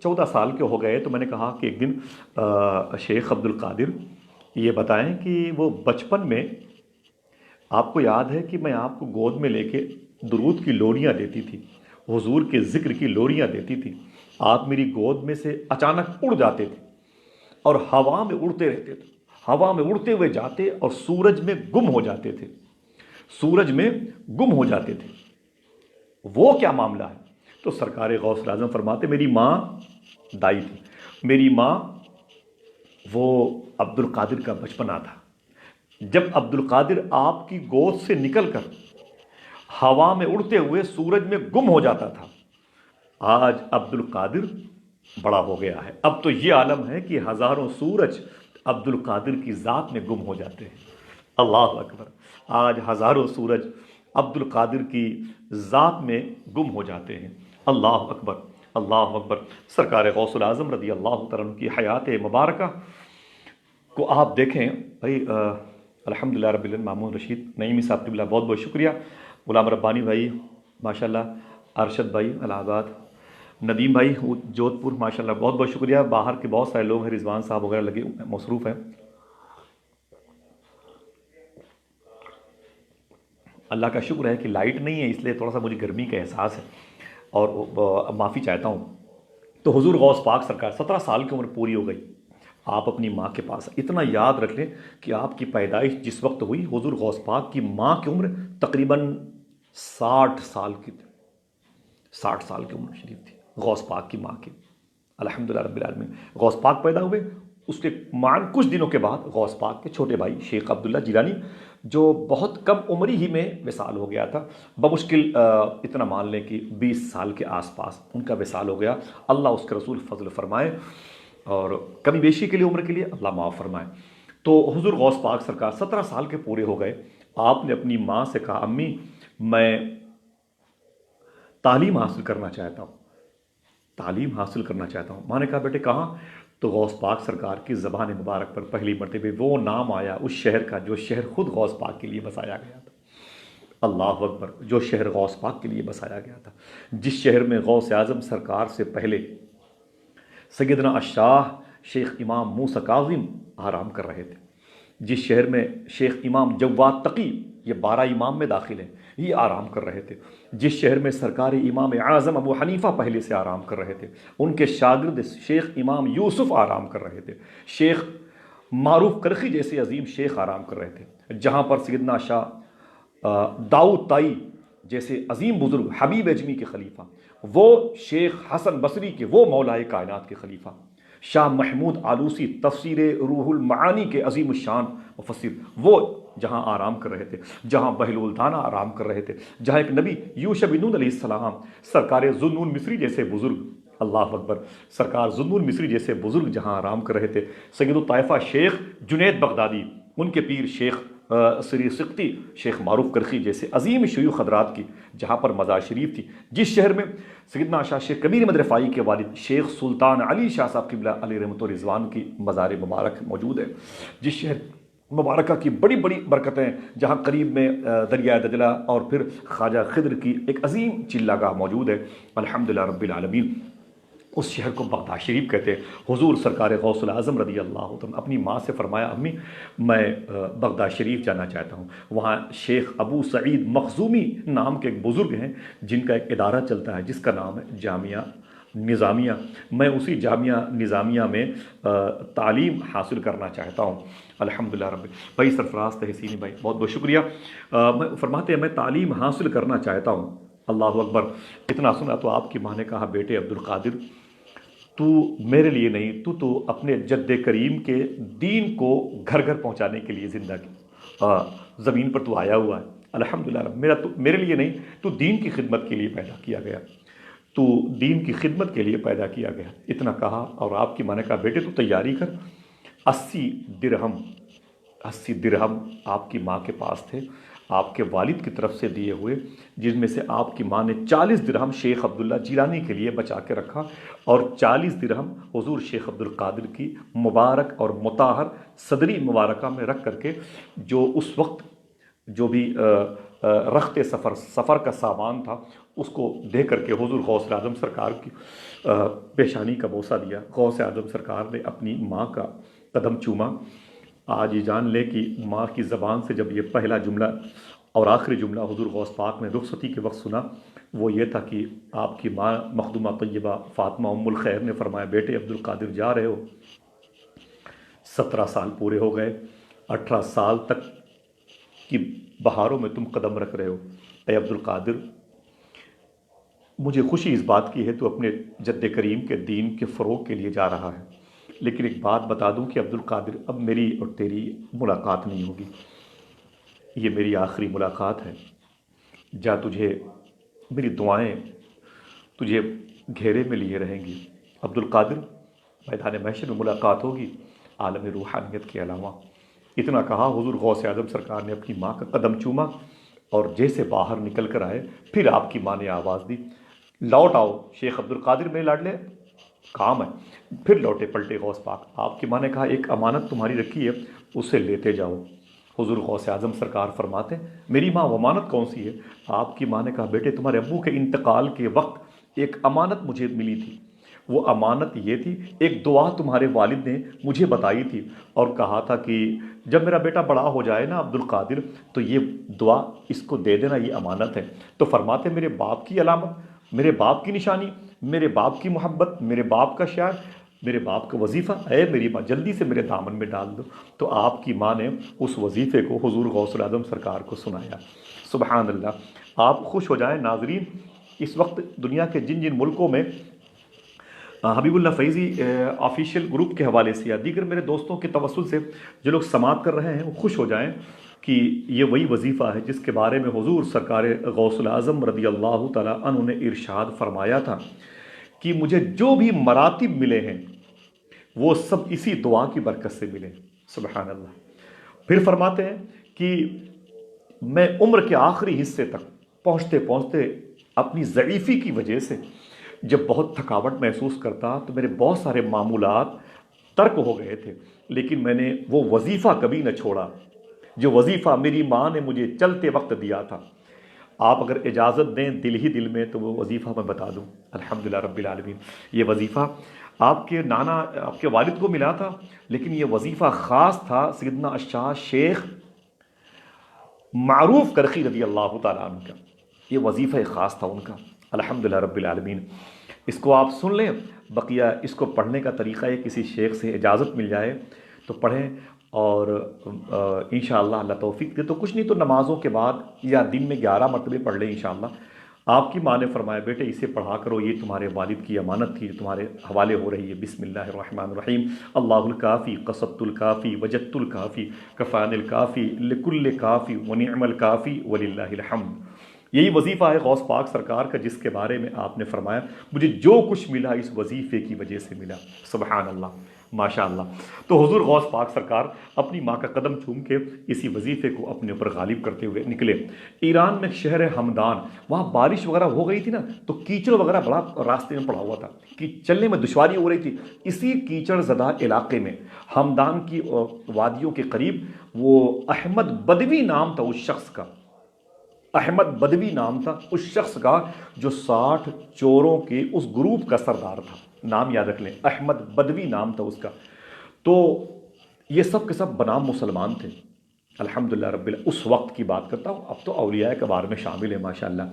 14 سال کے ہو گئے تو میں نے کہا کہ ایک دن شیخ عبد القادر یہ بتائیں کہ وہ بچپن میں آپ کو یاد ہے کہ میں آپ کو گود میں لے کے درود کی لوریاں دیتی تھی، حضور کے ذکر کی لوریاں دیتی تھی، آپ میری گود میں سے اچانک اڑ جاتے تھے اور ہوا میں اڑتے رہتے تھے، ہوا میں اڑتے ہوئے جاتے اور سورج میں گم ہو جاتے تھے، سورج میں گم ہو جاتے تھے، وہ کیا معاملہ ہے؟ تو سرکار غوث الاعظم فرماتے، میری ماں دائی تھی، میری ماں وہ عبد القادر کا بچپنا تھا، جب عبد القادر آپ کی گود سے نکل کر ہوا میں اڑتے ہوئے سورج میں گم ہو جاتا تھا، آج عبد القادر بڑا ہو گیا ہے، اب تو یہ عالم ہے کہ ہزاروں سورج عبد القادر کی ذات میں گم ہو جاتے ہیں۔ اللہ اکبر، آج ہزاروں سورج عبد القادر کی ذات میں گم ہو جاتے ہیں۔ اللہ اکبر، اللہ اکبر۔ سرکار غوث الاعظم رضی اللہ تعالیٰ عنہ کی حیات مبارکہ کو آپ دیکھیں بھائی، الحمدللہ رب العالمین، مامون رشید نعیمی صاحب قبلہ بہت بہت شکریہ، غلام ربانی بھائی ماشاءاللہ، ارشد بھائی الہ آباد، ندیم بھائی جودھ پور ماشاءاللہ بہت بہت شکریہ، باہر کے بہت سارے لوگ ہیں، رضوان صاحب وغیرہ لگے مصروف ہیں۔ اللہ کا شکر ہے کہ لائٹ نہیں ہے، اس لیے تھوڑا سا مجھے گرمی کا احساس ہے اور معافی چاہتا ہوں۔ تو حضور غوث پاک سرکار 17 سال کی عمر پوری ہو گئی، آپ اپنی ماں کے پاس، اتنا یاد رکھ لیں کہ آپ کی پیدائش جس وقت ہوئی، حضور غوث پاک کی ماں کی عمر تقریباً 60 سال کی تھی، 60 سال کی عمر شریف تھی غوث پاک کی ماں کی، الحمدللہ رب العالمین۔ غوث پاک پیدا ہوئے، اس کے کچھ دنوں کے بعد غوث پاک کے چھوٹے بھائی شیخ عبداللہ جیلانی، جو بہت کم عمری ہی میں وصال ہو گیا تھا، بمشکل اتنا مان لیں کہ 20 سال کے آس پاس ان کا وصال ہو گیا، اللہ اس کے رسول فضل فرمائے اور کمی بیشی کے لیے عمر کے لیے اللہ معاف فرمائے۔ تو حضور غوث پاک سرکار 17 سال کے پورے ہو گئے، آپ نے اپنی ماں سے کہا، امی میں تعلیم حاصل کرنا چاہتا ہوں، تعلیم حاصل کرنا چاہتا ہوں۔ ماں نے کہا، بیٹے کہاں؟ تو غوث پاک سرکار کی زبان مبارک پر پہلی مرتبہ وہ نام آیا اس شہر کا جو شہر خود غوث پاک کے لیے بسایا گیا تھا۔ اللہ اکبر، جو شہر غوث پاک کے لیے بسایا گیا تھا، جس شہر میں غوث اعظم سرکار سے پہلے سیدنا الشاہ شیخ امام موسیٰ کاظم آرام کر رہے تھے، جس شہر میں شیخ امام جواد تقی، یہ 12 امام میں داخل ہیں، یہ آرام کر رہے تھے، جس شہر میں سرکار امام اعظم ابو حنیفہ پہلے سے آرام کر رہے تھے، ان کے شاگرد شیخ امام یوسف آرام کر رہے تھے، شیخ معروف کرخی جیسے عظیم شیخ آرام کر رہے تھے، جہاں پر سیدنا شاہ داؤد طائی جیسے عظیم بزرگ، حبیب اجمی کے خلیفہ، وہ شیخ حسن بصری کے وہ مولائے کائنات کے خلیفہ، شاہ محمود آلوسی تفسیر روح المعانی کے عظیم الشان مفسر، وہ جہاں آرام کر رہے تھے، جہاں بہلول دانا آرام کر رہے تھے، جہاں ایک نبی یوشع بن نون علیہ السلام، سرکار ذوالنون مصری جیسے بزرگ، اللہ اکبر، سرکار ذوالنون مصری جیسے بزرگ جہاں آرام کر رہے تھے، سید الطائفہ شیخ جنید بغدادی، ان کے پیر شیخ سری سقطی، شیخ معروف کرخی جیسے عظیم شیوخ حضرات کی جہاں پر مزار شریف تھی، جس شہر میں سیدنا شاہ شیخ کبیر احمد رفاعی کے والد شیخ سلطان علی شاہ صاحب قبلہ علیہ رحمۃ و رضوان کی مزار مبارک موجود ہے، جس شہر مبارکہ کی بڑی بڑی برکتیں، جہاں قریب میں دریائے دجلہ اور پھر خواجہ خضر کی ایک عظیم چلہ گاہ موجود ہے، الحمدللہ رب العالمین۔ اس شہر کو بغداد شریف کہتے ہیں۔ حضور سرکار غوث العظم رضی اللہ عنہ اپنی ماں سے فرمایا، امی میں بغداد شریف جانا چاہتا ہوں، وہاں شیخ ابو سعید مخزومی نام کے ایک بزرگ ہیں جن کا ایک ادارہ چلتا ہے جس کا نام ہے جامعہ نظامیہ، میں اسی جامعہ نظامیہ میں تعلیم حاصل کرنا چاہتا ہوں۔ الحمدللہ رب بھائی سرفراز تحسینی بھائی بہت بہت شکریہ۔ میں فرماتے ہیں میں تعلیم حاصل کرنا چاہتا ہوں، اللہ اکبر۔ اتنا سنا تو آپ کی ماں نے کہا، بیٹے عبد القادر تو میرے لیے نہیں، تو اپنے جد کریم کے دین کو گھر گھر پہنچانے کے لیے زندہ زمین پر تو آیا ہوا ہے، الحمدللہ رب، میرے لیے نہیں، تو دین کی خدمت کے لیے پیدا کیا گیا، تو دین کی خدمت کے لیے پیدا کیا گیا۔ اتنا کہا اور آپ کی ماں نے کہا، بیٹے تو تیاری کر، 80 درہم آپ کی ماں کے پاس تھے، آپ کے والد کی طرف سے دیے ہوئے، جن میں سے آپ کی ماں نے 40 درہم شیخ عبداللہ جیلانی کے لیے بچا کے رکھا، اور 40 درہم حضور شیخ عبد القادر کی مبارک اور مطہر صدری مبارکہ میں رکھ کر کے، جو اس وقت جو بھی رخت سفر کا سامان تھا اس کو دے کر کے حضور غوث اعظم سرکار کی پیشانی کا بوسہ دیا۔ غوث اعظم سرکار نے اپنی ماں کا قدم چوما۔ آج یہ جان لے کہ ماں کی زبان سے جب یہ پہلا جملہ اور آخری جملہ حضور غوث پاک نے رخصتی کے وقت سنا، وہ یہ تھا کہ آپ کی ماں مخدومہ طیبہ فاطمہ ام الخیر نے فرمایا، بیٹے عبد القادر جا رہے ہو، 17 سال پورے ہو گئے، 18 سال تک کی بہاروں میں تم قدم رکھ رہے ہو، اے عبد القادر مجھے خوشی اس بات کی ہے تو اپنے جد کریم کے دین کے فروغ کے لیے جا رہا ہے، لیکن ایک بات بتا دوں کہ عبد القادر اب میری اور تیری ملاقات نہیں ہوگی، یہ میری آخری ملاقات ہے، جا تجھے میری دعائیں تجھے گھیرے میں لیے رہیں گی۔ عبد القادر میدان محشر میں ملاقات ہوگی عالم روحانیت کے علاوہ۔ اتنا کہا حضور غوث اعظم سرکار نے اپنی ماں کا قدم چوما اور جیسے باہر نکل کر آئے، پھر آپ کی ماں نے آواز دی، لوٹ آؤ شیخ عبد القادر میرے لاڈلے، کام ہے۔ پھر لوٹے پلٹے غوث پاک۔ آپ کی ماں نے کہا، ایک امانت تمہاری رکھی ہے، اسے لیتے جاؤ۔ حضور غوث اعظم سرکار فرماتے ہیں، میری ماں وہ امانت کون سی ہے؟ آپ کی ماں نے کہا، بیٹے تمہارے ابو کے انتقال کے وقت ایک امانت مجھے ملی تھی، وہ امانت یہ تھی، ایک دعا تمہارے والد نے مجھے بتائی تھی اور کہا تھا کہ جب میرا بیٹا بڑا ہو جائے نا عبد القادر تو یہ دعا اس کو دے دینا، یہ امانت ہے۔ تو فرماتے میرے باپ کی علامت، میرے باپ کی نشانی، میرے باپ کی محبت، میرے باپ کا شعر، میرے باپ کا وظیفہ، اے میری ماں جلدی سے میرے دامن میں ڈال دو۔ تو آپ کی ماں نے اس وظیفے کو حضور غوث اعظم سرکار کو سنایا۔ سبحان اللہ۔ آپ خوش ہو جائیں ناظرین، اس وقت دنیا کے جن جن ملکوں میں حبیب اللہ فیضی آفیشیل گروپ کے حوالے سے یا دیگر میرے دوستوں کے توسل سے جو لوگ سماعت کر رہے ہیں، وہ خوش ہو جائیں کہ یہ وہی وظیفہ ہے جس کے بارے میں حضور سرکار غوث العظم رضی اللہ تعالیٰ عنہ نے ارشاد فرمایا تھا کہ مجھے جو بھی مراتب ملے ہیں وہ سب اسی دعا کی برکت سے ملے۔ سبحان اللہ۔ پھر فرماتے ہیں کہ میں عمر کے آخری حصے تک پہنچتے پہنچتے اپنی ضعیفی کی وجہ سے جب بہت تھکاوٹ محسوس کرتا تو میرے بہت سارے معمولات ترک ہو گئے تھے، لیکن میں نے وہ وظیفہ کبھی نہ چھوڑا جو وظیفہ میری ماں نے مجھے چلتے وقت دیا تھا۔ آپ اگر اجازت دیں دل ہی دل میں تو وہ وظیفہ میں بتا دوں۔ الحمدللہ رب العالمین۔ یہ وظیفہ آپ کے نانا آپ کے والد کو ملا تھا، لیکن یہ وظیفہ خاص تھا سیدنا الشاہ شیخ معروف کرخی رضی اللہ تعالیٰ عنہ کا، یہ وظیفہ خاص تھا ان کا۔ الحمدللہ رب العالمین۔ اس کو آپ سن لیں، بقیہ اس کو پڑھنے کا طریقہ ہے کسی شیخ سے اجازت مل جائے تو پڑھیں اور انشاءاللہ اللہ توفیق دے تو کچھ نہیں تو نمازوں کے بعد یا دن میں 11 مرتبہ پڑھ لیں انشاءاللہ۔ آپ کی ماں نے فرمایا بیٹے اسے پڑھا کرو، یہ تمہارے والد کی امانت تھی جو تمہارے حوالے ہو رہی ہے۔ بسم اللہ الرحمن الرحیم، اللہ الکافی قصدت الکافی وجدت الکافی کفان الکافی لکل کافی ونعم الکافی وللہ الحمد۔ یہی وظیفہ ہے غوث پاک سرکار کا، جس کے بارے میں آپ نے فرمایا مجھے جو کچھ ملا اس وظیفے کی وجہ سے ملا۔ سبحان اللہ، ماشاء اللہ۔ تو حضور غوث پاک سرکار اپنی ماں کا قدم چوم کے اسی وظیفے کو اپنے اوپر غالب کرتے ہوئے نکلے۔ ایران میں شہر ہمدان، وہاں بارش وغیرہ ہو گئی تھی نا، تو کیچڑ وغیرہ بڑا راستے میں پڑا ہوا تھا کہ چلنے میں دشواری ہو رہی تھی۔ اسی کیچڑ زدہ علاقے میں ہمدان کی وادیوں کے قریب وہ احمد بدوی نام تھا اس شخص کا، احمد بدوی نام تھا اس شخص کا جو 60 چوروں کے اس گروپ کا سردار تھا۔ نام یاد رکھ لیں، احمد بدوی نام تھا اس کا۔ تو یہ سب کے سب بنام مسلمان تھے الحمدللہ رب العالمین۔ اس وقت کی بات کرتا ہوں، اب تو اولیاء کبار میں شامل ہیں ماشاءاللہ۔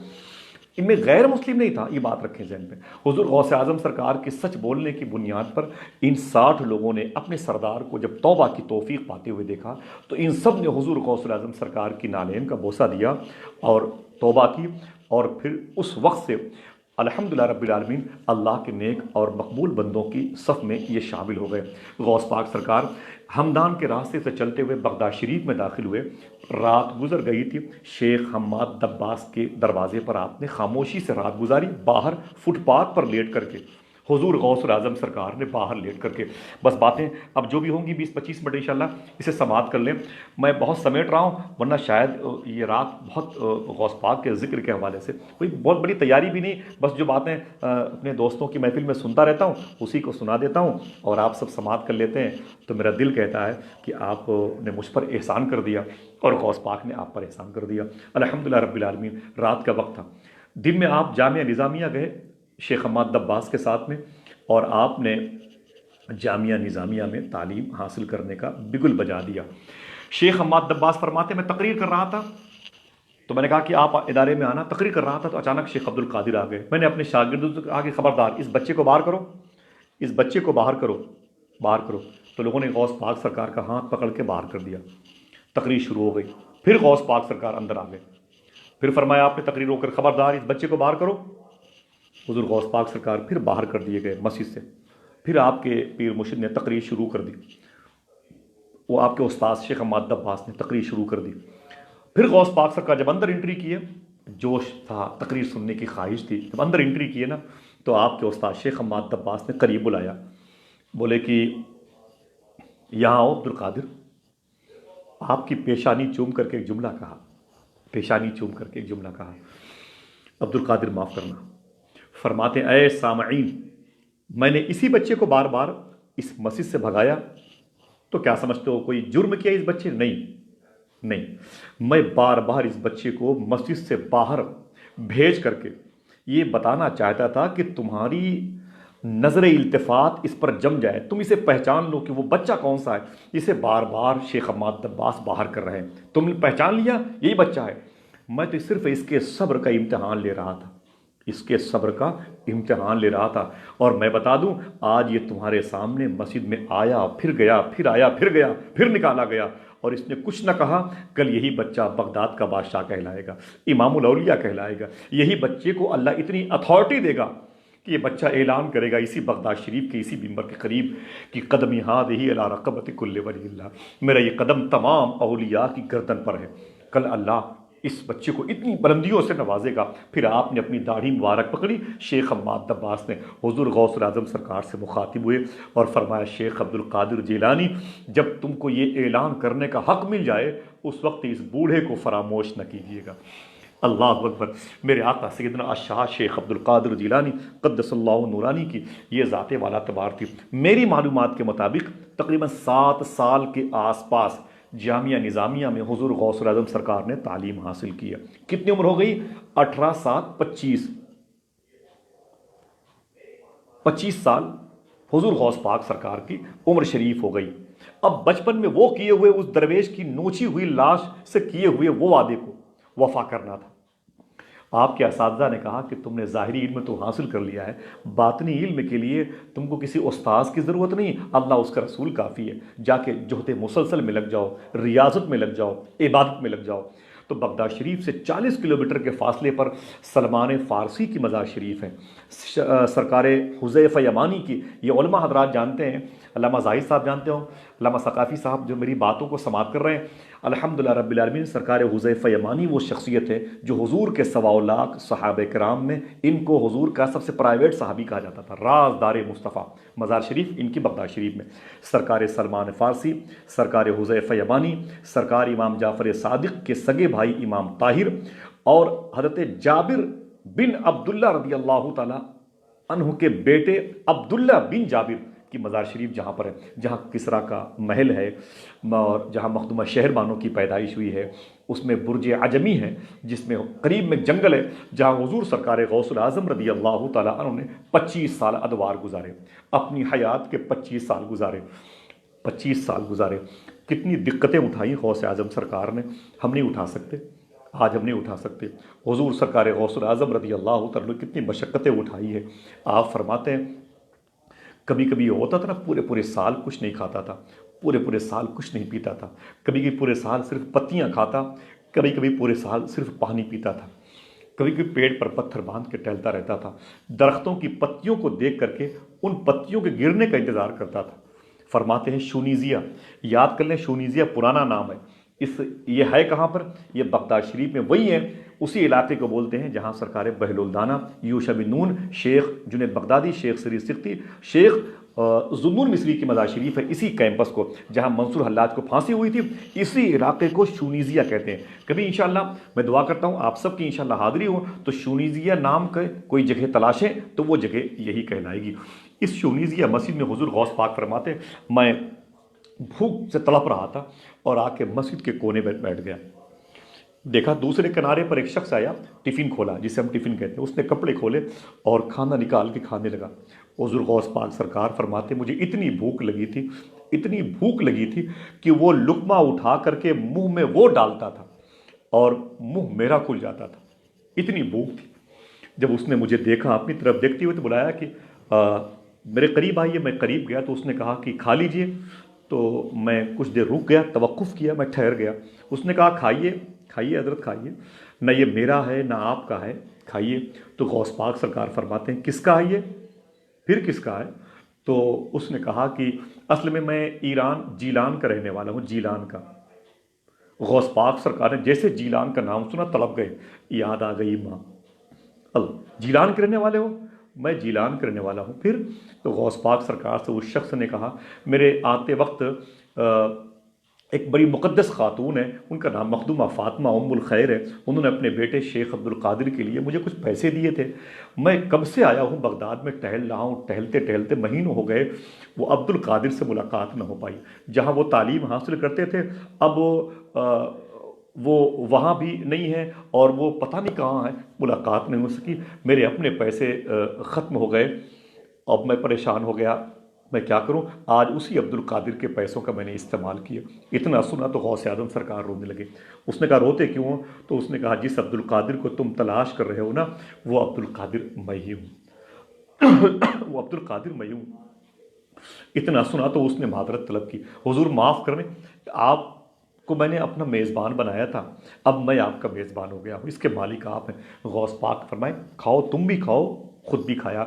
ان میں غیر مسلم نہیں تھا، یہ بات رکھیں ذہن میں۔ حضور غوث اعظم سرکار کے سچ بولنے کی بنیاد پر ان 60 لوگوں نے اپنے سردار کو جب توبہ کی توفیق پاتے ہوئے دیکھا تو ان سب نے حضور غوث اعظم سرکار کی نالین کا بوسہ دیا اور توبہ کی، اور پھر اس وقت سے الحمدللہ رب العالمین اللہ کے نیک اور مقبول بندوں کی صف میں یہ شامل ہو گئے۔ غوث پاک سرکار ہمدان کے راستے سے چلتے ہوئے بغداد شریف میں داخل ہوئے۔ رات گزر گئی تھی، شیخ حماد دباس کے دروازے پر آپ نے خاموشی سے رات گزاری، باہر فٹ پاتھ پر لیٹ کر کے۔ حضور غوث اعظم سرکار نے باہر لیٹ کر کے بس باتیں اب جو بھی ہوں گی 20-25 منٹ انشاءاللہ اسے سماعت کر لیں۔ میں بہت سمیٹ رہا ہوں ورنہ شاید یہ رات بہت غوث پاک کے ذکر کے حوالے سے کوئی بہت بڑی تیاری بھی نہیں، بس جو باتیں اپنے دوستوں کی محفل میں سنتا رہتا ہوں اسی کو سنا دیتا ہوں اور آپ سب سماعت کر لیتے ہیں۔ تو میرا دل کہتا ہے کہ آپ نے مجھ پر احسان کر دیا اور غوث پاک نے آپ پر احسان کر دیا الحمدللہ رب العالمین۔ رات کا وقت تھا، دن میں آپ جامعہ نظامیہ گئے شیخ حماد دباس کے ساتھ میں، اور آپ نے جامعہ نظامیہ میں تعلیم حاصل کرنے کا بگل بجا دیا۔ شیخ حماد دباس فرماتے میں تقریر کر رہا تھا تو میں نے کہا کہ آپ ادارے میں آنا۔ تقریر کر رہا تھا تو اچانک شیخ عبد القادر آ گئے۔ میں نے اپنے شاگردوں سے کہا کہ خبردار اس بچے کو باہر کرو، اس بچے کو باہر کرو، باہر کرو۔ تو لوگوں نے غوث پاک سرکار کا ہاتھ پکڑ کے باہر کر دیا۔ تقریر شروع ہو گئی، پھر غوث پاک سرکار اندر آ گئے، پھر فرمایا آپ نے تقریر ہو کر خبردار اس بچے کو باہر کرو۔ حضور غوث پاک سرکار پھر باہر کر دیے گئے مسجد سے۔ پھر آپ کے پیر مرشد نے تقریر شروع کر دی، وہ آپ کے استاد شیخ حماد دباس نے تقریر شروع کر دی۔ پھر غوث پاک سرکار جب اندر انٹری کیے، جوش تھا، تقریر سننے کی خواہش تھی، جب اندر انٹری کیے نا تو آپ کے استاد شیخ حماد دباس نے قریب بلایا، بولے کہ یہاں آؤ عبد القادر۔ آپ کی پیشانی چوم کر کے ایک جملہ کہا، پیشانی چوم کر کے ایک جملہ کہا، عبد القادر معاف کرنا۔ فرماتے ہیں اے سامعین، میں نے اسی بچے کو بار بار اس مسجد سے بھگایا تو کیا سمجھتے ہو کوئی جرم کیا اس بچے؟ نہیں، میں بار بار اس بچے کو مسجد سے باہر بھیج کر کے یہ بتانا چاہتا تھا کہ تمہاری نظر التفات اس پر جم جائے، تم اسے پہچان لو کہ وہ بچہ کون سا ہے جسے بار بار شیخ حماد دباس باہر کر رہے ہیں۔ تم نے پہچان لیا یہی بچہ ہے۔ میں تو صرف اس کے صبر کا امتحان لے رہا تھا، اس کے صبر کا امتحان لے رہا تھا، اور میں بتا دوں آج یہ تمہارے سامنے مسجد میں آیا پھر گیا، پھر آیا پھر گیا، پھر نکالا گیا، اور اس نے کچھ نہ کہا۔ کل یہی بچہ بغداد کا بادشاہ کہلائے گا، امام الاولیاء کہلائے گا۔ یہی بچے کو اللہ اتنی اتھارٹی دے گا کہ یہ بچہ اعلان کرے گا اسی بغداد شریف کے اسی منبر کے قریب کہ قدمی ہذہ علی رقبۃ کل ولی اللہ، میرا یہ قدم تمام اولیاء کی گردن پر ہے۔ کل اللہ اس بچے کو اتنی بلندیوں سے نوازے گا۔ پھر آپ نے اپنی داڑھی مبارک پکڑی، شیخ حماد دباس نے حضور غوث اعظم سرکار سے مخاطب ہوئے اور فرمایا شیخ عبد القادر جیلانی، جب تم کو یہ اعلان کرنے کا حق مل جائے اس وقت اس بوڑھے کو فراموش نہ کیجیے گا۔ اللہ اکبر۔ میرے آقا سیدنا الشاہ شیخ عبد القادر جیلانی قدس اللہ نورانی کی یہ ذات والا تبار تھی۔ میری معلومات کے مطابق تقریباً 7 سال کے آس پاس جامعہ نظامیہ میں حضور غوث اعظم سرکار نے تعلیم حاصل کی ہے۔ کتنی عمر ہو گئی؟ 18 7 25 25 سال حضور غوث پاک سرکار کی عمر شریف ہو گئی۔ اب بچپن میں وہ کیے ہوئے اس درویش کی نوچی ہوئی لاش سے کیے ہوئے وہ وعدے کو وفا کرنا تھا۔ آپ کے اساتذہ نے کہا کہ تم نے ظاہری علم تو حاصل کر لیا ہے، باطنی علم کے لیے تم کو کسی استاذ کی ضرورت نہیں، اللہ اس کا رسول کافی ہے، جا کے جہد مسلسل میں لگ جاؤ، ریاضت میں لگ جاؤ، عبادت میں لگ جاؤ۔ تو بغداد شریف سے 40 کلومیٹر کے فاصلے پر سلمان فارسی کی مزار شریف ہے، سرکار حذیفہ یمانی کی، یہ علماء حضرات جانتے ہیں، علامہ زاہد صاحب جانتے ہوں، علامہ ثقافی صاحب جو میری باتوں کو سماعت کر رہے ہیں، الحمدللہ رب العالمین، سرکار حذیفہ یمانی وہ شخصیت ہے جو حضور کے 125 صحابہ کرام میں ان کو حضور کا سب سے پرائیویٹ صحابی کہا جاتا تھا، رازدار مصطفیٰ۔ مزار شریف ان کی بغداد شریف میں، سرکار سلمان فارسی، سرکار حذیفہ یمانی، سرکار امام جعفر صادق کے سگے بھائی امام طاہر، اور حضرت جابر بن عبداللہ رضی اللہ تعالی عنہ کے بیٹے عبداللہ بن جابر کی مزار شریف جہاں پر ہے، جہاں کسریٰ کا محل ہے اور جہاں مخدومہ شہر بانو کی پیدائش ہوئی ہے، اس میں برج عجمی ہے جس میں قریب میں جنگل ہے جہاں حضور سرکار غوث العظم رضی اللہ تعالیٰ عنہ نے 25 سال ادوار گزارے، اپنی حیات کے 25 سال گزارے، 25 سال گزارے۔ کتنی دقتیں اٹھائیں غوث اعظم سرکار نے، ہم نہیں اٹھا سکتے، آج ہم نہیں اٹھا سکتے۔ حضور سرکار غوث العظم رضی اللہ تعالیٰ نے کتنی مشقتیں اٹھائی ہے۔ آپ فرماتے ہیں کبھی کبھی یہ ہوتا تھا نا، پورے پورے سال کچھ نہیں کھاتا تھا، پورے پورے سال کچھ نہیں پیتا تھا، کبھی کبھی پورے سال صرف پتیاں کھاتا، کبھی کبھی پورے سال صرف پانی پیتا تھا، کبھی کبھی پیٹ پر پتھر باندھ کے ٹہلتا رہتا تھا، درختوں کی پتیوں کو دیکھ کر کے ان پتیوں کے گرنے کا انتظار کرتا تھا۔ فرماتے ہیں شونیزیہ، یاد کر لیں شونیزیہ پرانا نام ہے، یہ ہے کہاں پر؟ یہ بغداد شریف میں وہی ہے، اسی علاقے کو بولتے ہیں جہاں سرکار بہل الدانہ یوشع بن نون، شیخ جنید بغدادی، شیخ سری سکتی، شیخ ذوالنون مصری کی مزار شریف ہے، اسی کیمپس کو جہاں منصور حلاج کو پھانسی ہوئی تھی، اسی علاقے کو شونیزیہ کہتے ہیں۔ کبھی انشاءاللہ میں دعا کرتا ہوں آپ سب کی انشاءاللہ حاضری ہو تو شونیزیہ نام کا کوئی جگہ تلاشیں تو وہ جگہ یہی کہلائے گی۔ اس شونیزیہ مسجد میں حضور غوث پاک فرماتے ہیں میں بھوک سے تڑپ رہا تھا اور آ کے مسجد کے کونے میں بیٹھ گیا، دیکھا دوسرے کنارے پر ایک شخص آیا، ٹفن کھولا جسے ہم ٹفن کہتے ہیں، اس نے کپڑے کھولے اور کھانا نکال کے کھانے لگا۔ حضور غوث پاک سرکار فرماتے مجھے اتنی بھوک لگی تھی، اتنی بھوک لگی تھی کہ وہ لقمہ اٹھا کر کے منہ میں وہ ڈالتا تھا اور منہ میرا کھل جاتا تھا، اتنی بھوک تھی۔ جب اس نے مجھے دیکھا اپنی طرف دیکھتے ہوئے تو بلایا کہ میرے قریب آئیے، میں قریب گیا تو اس نے کہا کہ کھا لیجئے، تو میں کچھ دیر رک گیا، توقف کیا، میں ٹھہر گیا۔ اس نے کہا کھائیے کھائیے حضرت کھائیے، نہ یہ میرا ہے نہ آپ کا ہے، کھائیے۔ تو غوث پاک سرکار فرماتے ہیں کس کا ہے یہ؟ پھر کس کا ہے؟ تو اس نے کہا کہ اصل میں ایران جیلان کا رہنے والا ہوں، جیلان کا۔ غوث پاک سرکار نے جیسے جیلان کا نام سنا تڑپ گئے، یاد آ گئی ماں، جیلان کے رہنے والے ہو؟ میں جیلان کرنے والا ہوں۔ پھر تو غوث پاک سرکار سے اس شخص نے کہا میرے آتے وقت ایک بڑی مقدس خاتون ہے، ان کا نام مخدومہ فاطمہ ام الخیر ہے، انہوں نے اپنے بیٹے شیخ عبد القادر کے لیے مجھے کچھ پیسے دیے تھے، میں کب سے آیا ہوں بغداد میں ٹہل رہا ہوں، ٹہلتے ٹہلتے مہینوں ہو گئے، وہ عبد القادر سے ملاقات نہ ہو پائی، جہاں وہ تعلیم حاصل کرتے تھے اب وہ وہاں بھی نہیں ہے اور وہ پتہ نہیں کہاں ہے، ملاقات نہیں ہو سکی، میرے اپنے پیسے ختم ہو گئے، اب میں پریشان ہو گیا، میں کیا کروں؟ آج اسی عبد القادر کے پیسوں کا میں نے استعمال کیا۔ اتنا سنا تو غوث اعظم سرکار رونے لگے۔ اس نے کہا روتے کیوں ہو؟ تو اس نے کہا جس عبد القادر کو تم تلاش کر رہے ہو نا، وہ عبد القادر میں ہی ہوں وہ عبد القادر میں ہی ہوں۔ اتنا سنا تو اس نے معذرت طلب کی، حضور معاف کریں، آپ کو میں نے اپنا میزبان بنایا تھا، اب میں آپ کا میزبان ہو گیا ہوں، اس کے مالک آپ ہیں۔ غوث پاک فرمائے کھاؤ، تم بھی کھاؤ، خود بھی کھایا،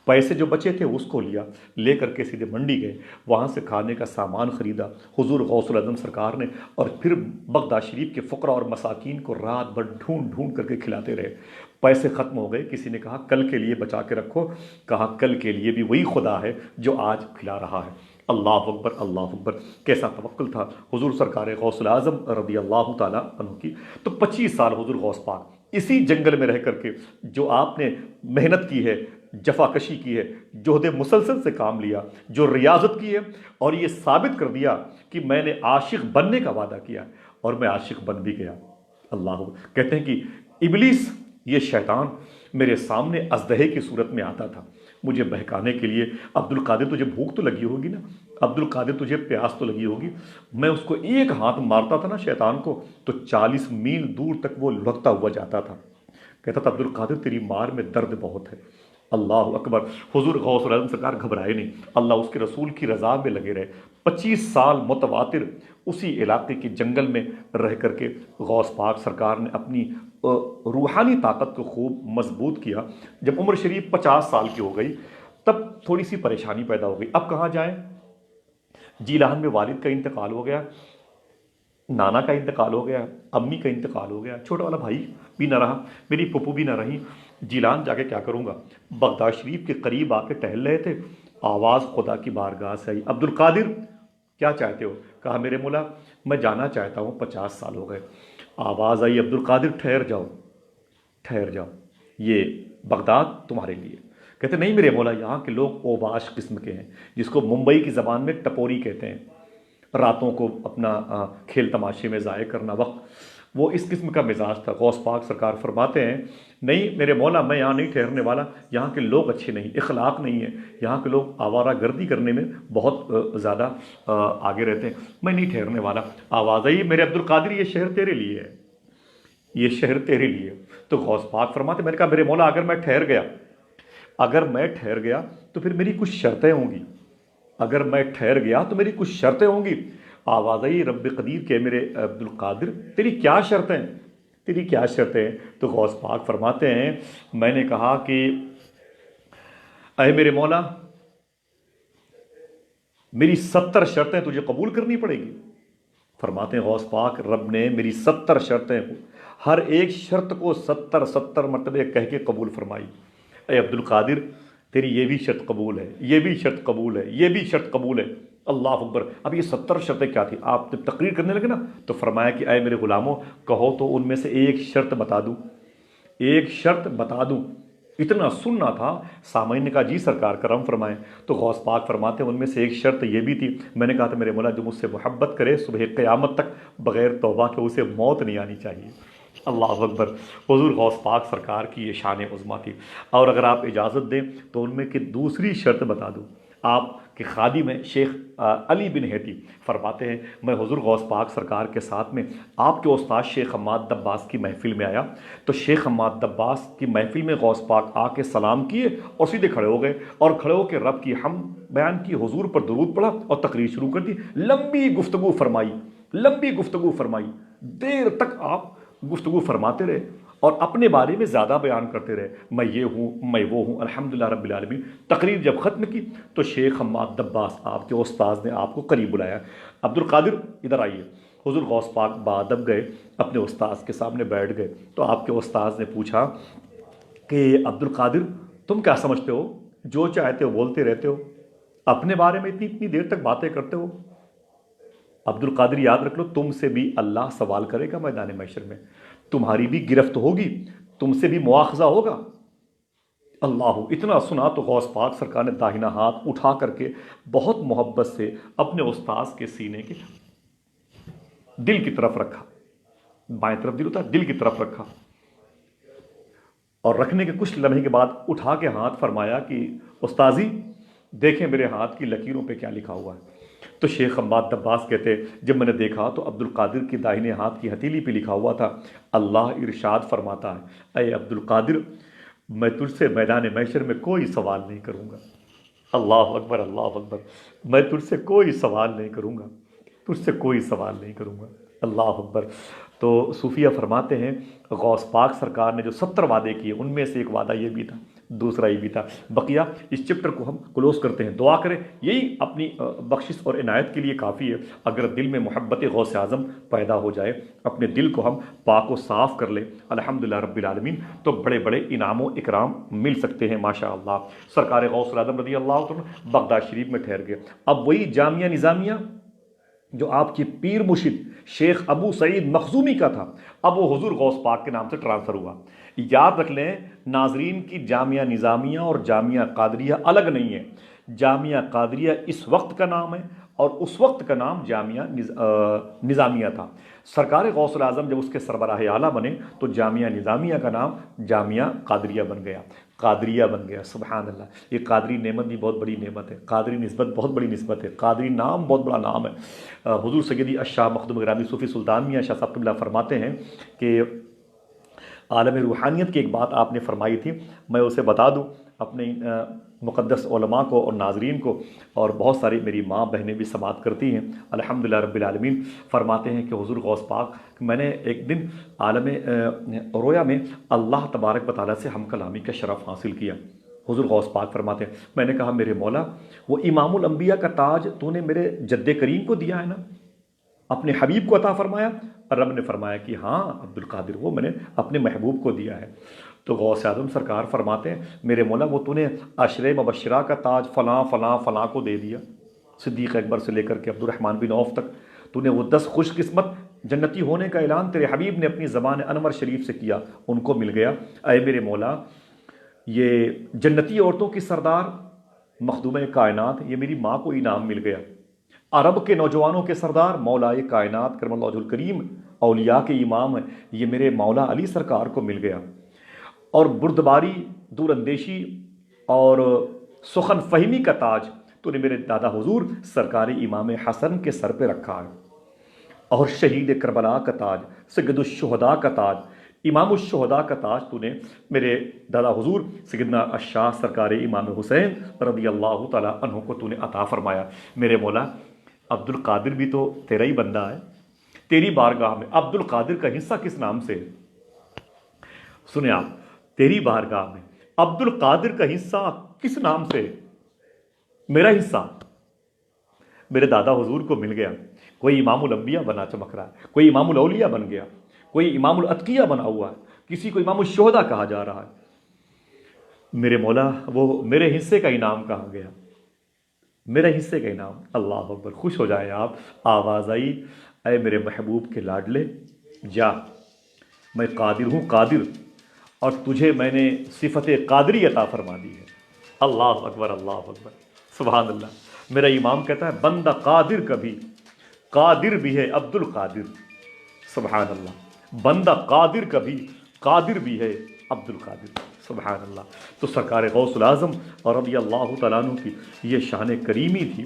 پیسے جو بچے تھے اس کو لے کر کے سیدھے منڈی گئے، وہاں سے کھانے کا سامان خریدا حضور غوث العظم سرکار نے، اور پھر بغداد شریف کے فقراء اور مساکین کو رات بھر ڈھونڈ ڈھونڈ کر کے کھلاتے رہے۔ پیسے ختم ہو گئے، کسی نے کہا کل کے لیے بچا کے رکھو، کہا کل کے لیے بھی وہی خدا ہے جو آج کھلا رہا ہے۔ اللہ اکبر، اللہ اکبر، کیسا توکل تھا حضور سرکار غوث العظم رضی اللہ تعالیٰ عنہ کی۔ تو 25 سال حضور غوث پاک اسی جنگل میں رہ کر کے جو آپ نے محنت کی ہے، جفا کشی کی ہے، جہد مسلسل سے کام لیا، جو ریاضت کی ہے، اور یہ ثابت کر دیا کہ میں نے عاشق بننے کا وعدہ کیا اور میں عاشق بن بھی گیا۔ اللہ کہتے ہیں کہ ابلیس، یہ شیطان میرے سامنے اژدہے کی صورت میں آتا تھا مجھے بہکانے کے لیے، عبد القادر تجھے بھوک تو لگی ہوگی نا، عبد القادر تجھے پیاس تو لگی ہوگی، میں اس کو ایک ہاتھ مارتا تھا نا شیطان کو تو 40 میل دور تک وہ لڑکتا ہوا جاتا تھا، کہتا تھا عبد القادر تیری مار میں درد بہت ہے۔ اللہ اکبر، حضور غوث العظم سرکار گھبرائے نہیں، اللہ اس کے رسول کی رضا میں لگے رہے۔ 25 سال متواتر اسی علاقے کے جنگل میں رہ کر کے غوث پاک سرکار نے اپنی روحانی طاقت کو خوب مضبوط کیا۔ جب عمر شریف 50 سال کی ہو گئی تب تھوڑی سی پریشانی پیدا ہو گئی، اب کہاں جائیں؟ جیلان میں والد کا انتقال ہو گیا، نانا کا انتقال ہو گیا، امی کا انتقال ہو گیا، چھوٹا والا بھائی بھی نہ رہا، میری پھپھو بھی نہ رہی، جیلان جا کے کیا کروں گا؟ بغداد شریف کے قریب آ کے ٹہل رہے تھے، آواز خدا کی بارگاہ سے آئی، عبد القادر کیا چاہتے ہو؟ کہا میرے مولا میں جانا چاہتا ہوں، 50 سال ہو گئے۔ آواز آئی عبد القادر ٹھہر جاؤ، ٹھہر جاؤ، یہ بغداد تمہارے لیے۔ کہتے نہیں میرے مولا، یہاں کے لوگ اوباش قسم کے ہیں، جس کو ممبئی کی زبان میں ٹپوری کہتے ہیں، راتوں کو اپنا کھیل تماشے میں ضائع کرنا وقت، وہ اس قسم کا مزاج تھا۔ غوث پاک سرکار فرماتے ہیں نہیں میرے مولا، میں یہاں نہیں ٹھہرنے والا، یہاں کے لوگ اچھے نہیں، اخلاق نہیں ہے، یہاں کے لوگ آوارہ گردی کرنے میں بہت زیادہ آگے رہتے ہیں، میں نہیں ٹھہرنے والا۔ آواز آئی میرے عبد القادر یہ شہر تیرے لیے ہے، یہ شہر تیرے لیے۔ تو غوث پاک فرماتے میں نے کہا میرے مولا اگر میں ٹھہر گیا، اگر میں ٹھہر گیا تو پھر میری کچھ شرطیں ہوں گی، اگر میں ٹھہر گیا تو میری کچھ شرطیں ہوں گی۔ آواز آئی رب قدیر کہ میرے عبد القادر تیری کیا شرطیں، تیری کیا شرطیں؟ تو غوث پاک فرماتے ہیں میں نے کہا کہ اے میرے مولا میری 70 شرطیں تجھے قبول کرنی پڑے گی۔ فرماتے ہیں غوث پاک رب نے میری 70 شرطیں، ہر ایک شرط کو 70 مرتبہ کہہ کے قبول فرمائی۔ اے عبد القادر تیری یہ بھی شرط قبول ہے، یہ بھی شرط قبول ہے، یہ بھی شرط قبول ہے۔ اللہ اکبر۔ اب یہ 70 شرطیں کیا تھی؟ آپ جب تقریر کرنے لگے نا تو فرمایا کہ اے میرے غلاموں کہو تو ان میں سے ایک شرط بتا دوں، ایک شرط بتا دوں۔ اتنا سننا تھا، سامعین نے کہا جی سرکار کرم فرمائیں۔ تو غوث پاک فرماتے ہیں ان میں سے ایک شرط یہ بھی تھی، میں نے کہا تھا میرے مولا جو مجھ سے محبت کرے صبح قیامت تک بغیر توبہ کے اسے موت نہیں آنی چاہیے۔ اللہ اکبر۔ حضور غوث پاک سرکار کی یہ شان عظمیٰ تھی۔ اور اگر آپ اجازت دیں تو ان میں کی دوسری شرط بتا دوں۔ آپ کے خادم ہیں شیخ علی بن ہیتی، فرماتے ہیں میں حضور غوث پاک سرکار کے ساتھ میں آپ کے استاد شیخ حماد دباس کی محفل میں آیا، تو شیخ حماد دباس کی محفل میں غوث پاک آ کے سلام کیے اور سیدھے کھڑے ہو گئے، اور کھڑے ہو کے رب کی حمد بیان کی، حضور پر درود پڑھا اور تقریر شروع کر دی۔ لمبی گفتگو فرمائی، لمبی گفتگو فرمائی، دیر تک آپ گفتگو فرماتے رہے اور اپنے بارے میں زیادہ بیان کرتے رہے، میں یہ ہوں، میں وہ ہوں، الحمدللہ رب العالمین۔ تقریر جب ختم کی تو شیخ حماد دباس آپ کے استاذ نے آپ کو قریب بلایا، عبد القادر ادھر آئیے۔ حضور غوث پاک بادب گئے، اپنے استاذ کے سامنے بیٹھ گئے، تو آپ کے استاذ نے پوچھا کہ عبد القادر تم کیا سمجھتے ہو؟ جو چاہتے ہو بولتے رہتے ہو، اپنے بارے میں اتنی دیر تک باتیں کرتے ہو۔ عبد القادر یاد رکھ لو تم سے بھی اللہ سوال کرے گا میدان محشر میں، تمہاری بھی گرفت ہوگی، تم سے بھی مواخذہ ہوگا۔ اللہ، اتنا سنا تو غوث پاک سرکار نے داہنا ہاتھ اٹھا کر کے بہت محبت سے اپنے استاذ کے سینے کے دل کی طرف رکھا، بائیں طرف دل ہوتا ہے، دل کی طرف رکھا، اور رکھنے کے کچھ لمحے کے بعد اٹھا کے ہاتھ فرمایا کہ استاذی دیکھیں میرے ہاتھ کی لکیروں پہ کیا لکھا ہوا ہے۔ تو شیخ حماد دباس کہتے جب میں نے دیکھا تو عبد القادر کی داہنے ہاتھ کی ہتھیلی پہ لکھا ہوا تھا اللہ ارشاد فرماتا ہے اے عبد القادر میں تجھ سے میدان محشر میں کوئی سوال نہیں کروں گا۔ اللہ اکبر، اللہ اکبر۔ میں تجھ سے کوئی سوال نہیں کروں گا، تجھ سے کوئی سوال نہیں کروں گا۔ اللہ اکبر۔ تو صوفیہ فرماتے ہیں غوث پاک سرکار نے جو 70 وعدے کیے ان میں سے ایک وعدہ یہ بھی تھا، دوسرا یہ بھی تھا۔ بقیہ اس چپٹر کو ہم کلوز کرتے ہیں، دعا کریں یہی اپنی بخشش اور عنایت کے لیے کافی ہے۔ اگر دل میں محبت غوث اعظم پیدا ہو جائے، اپنے دل کو ہم پاک و صاف کر لیں الحمدللہ رب العالمین، تو بڑے بڑے انعام و اکرام مل سکتے ہیں ماشاء اللہ۔ سرکار غوث اعظم رضی اللہ عنہ بغداد شریف میں ٹھہر گئے۔ اب وہی جامعہ نظامیہ جو آپ کی پیر مرشد شیخ ابو سعید مخزومی کا تھا، اب وہ حضور غوث پاک کے نام سے ٹرانسفر ہوا۔ یاد رکھ لیں ناظرین کی جامعہ نظامیہ اور جامعہ قادریہ الگ نہیں ہے، جامعہ قادریہ اس وقت کا نام ہے اور اس وقت کا نام جامعہ نظامیہ تھا۔ سرکار غوث اعظم جب اس کے سربراہ اعلیٰ بنے تو جامعہ نظامیہ کا نام جامعہ قادریہ بن گیا، قادریہ بن گیا۔ سبحان اللہ، یہ قادری نعمت بھی بہت بڑی نعمت ہے، قادری نسبت بہت بڑی نسبت ہے، قادری نام بہت بڑا نام ہے۔ حضور سیدی الشاہ مخدوم گرامی صوفی سلطان میاں شاہ صاحب اللہ فرماتے ہیں کہ عالم روحانیت کی ایک بات آپ نے فرمائی تھی، میں اسے بتا دوں اپنے مقدس علماء کو اور ناظرین کو، اور بہت ساری میری ماں بہنیں بھی سماعت کرتی ہیں الحمدللہ رب العالمین۔ فرماتے ہیں کہ حضور غوث پاک، میں نے ایک دن عالم رویا میں اللہ تبارک و تعالیٰ سے ہم کلامی کا شرف حاصل کیا۔ حضور غوث پاک فرماتے ہیں، میں نے کہا میرے مولا، وہ امام الانبیاء کا تاج تو نے میرے جد کریم کو دیا ہے نا، اپنے حبیب کو عطا فرمایا؟ اور رب نے فرمایا کہ ہاں عبد القادر، وہ میں نے اپنے محبوب کو دیا ہے۔ تو غوث اعظم سرکار فرماتے ہیں، میرے مولا وہ تو نے عشرہ مبشرہ کا تاج فلاں فلاں فلاں کو دے دیا، صدیق اکبر سے لے کر کے عبد الرحمن بن عوف تک، تو نے وہ 10 خوش قسمت جنتی ہونے کا اعلان تیرے حبیب نے اپنی زبان انور شریف سے کیا، ان کو مل گیا۔ اے میرے مولا، یہ جنتی عورتوں کی سردار مخدومہ کائنات، یہ میری ماں کو انعام مل گیا۔ عرب کے نوجوانوں کے سردار مولا کائنات کرم اللہ وجہہ الکریم، اولیاء کے امام ہیں، یہ میرے مولا علی سرکار کو مل گیا۔ اور بردباری، دور اندیشی اور سخن فہمی کا تاج تو نے میرے دادا حضور سرکار امام حسن کے سر پہ رکھا ہے۔ اور شہید کربلا کا تاج، سید الشہداء کا تاج، امام الشہداء کا تاج تو نے میرے دادا حضور سیدنا الشاہ سرکار امام حسین رضی اللہ تعالیٰ عنہ کو تو نے عطا فرمایا۔ میرے مولا، عبد القادر بھی تو تیرا ہی بندہ ہے، تیری بارگاہ میں عبد القادر کا حصہ کس نام سے ہے؟ سنیں آپ، تیری بارگاہ میں عبد القادر کا حصہ کس نام سے؟ میرا حصہ میرے دادا حضور کو مل گیا۔ کوئی امام الانبیاء بنا چمک رہا ہے، کوئی امام الاولیاء بن گیا، کوئی امام الاتقیاء بنا ہوا ہے، کسی کو امام الشہداء کہا جا رہا ہے۔ میرے مولا، وہ میرے حصے کا انعام کہاں گیا؟ میرے حصے کا انعام، اللہ اکبر، خوش ہو جائیں آپ۔ آواز آئی، اے میرے محبوب کے لاڈلے، جا، میں قادر ہوں، قادر، اور تجھے میں نے صفت قادری عطا فرما دی ہے۔ اللہ اکبر، اللہ اکبر، سبحان اللہ۔ میرا امام کہتا ہے بندہ قادر کبھی قادر بھی ہے عبد القادر، سبحان اللہ، بندہ قادر کبھی قادر بھی ہے عبد القادر، سبحان اللہ۔ تو سرکار غوث العظم اور رضی اللہ تعالیٰ عنہ کی یہ شان کریمی تھی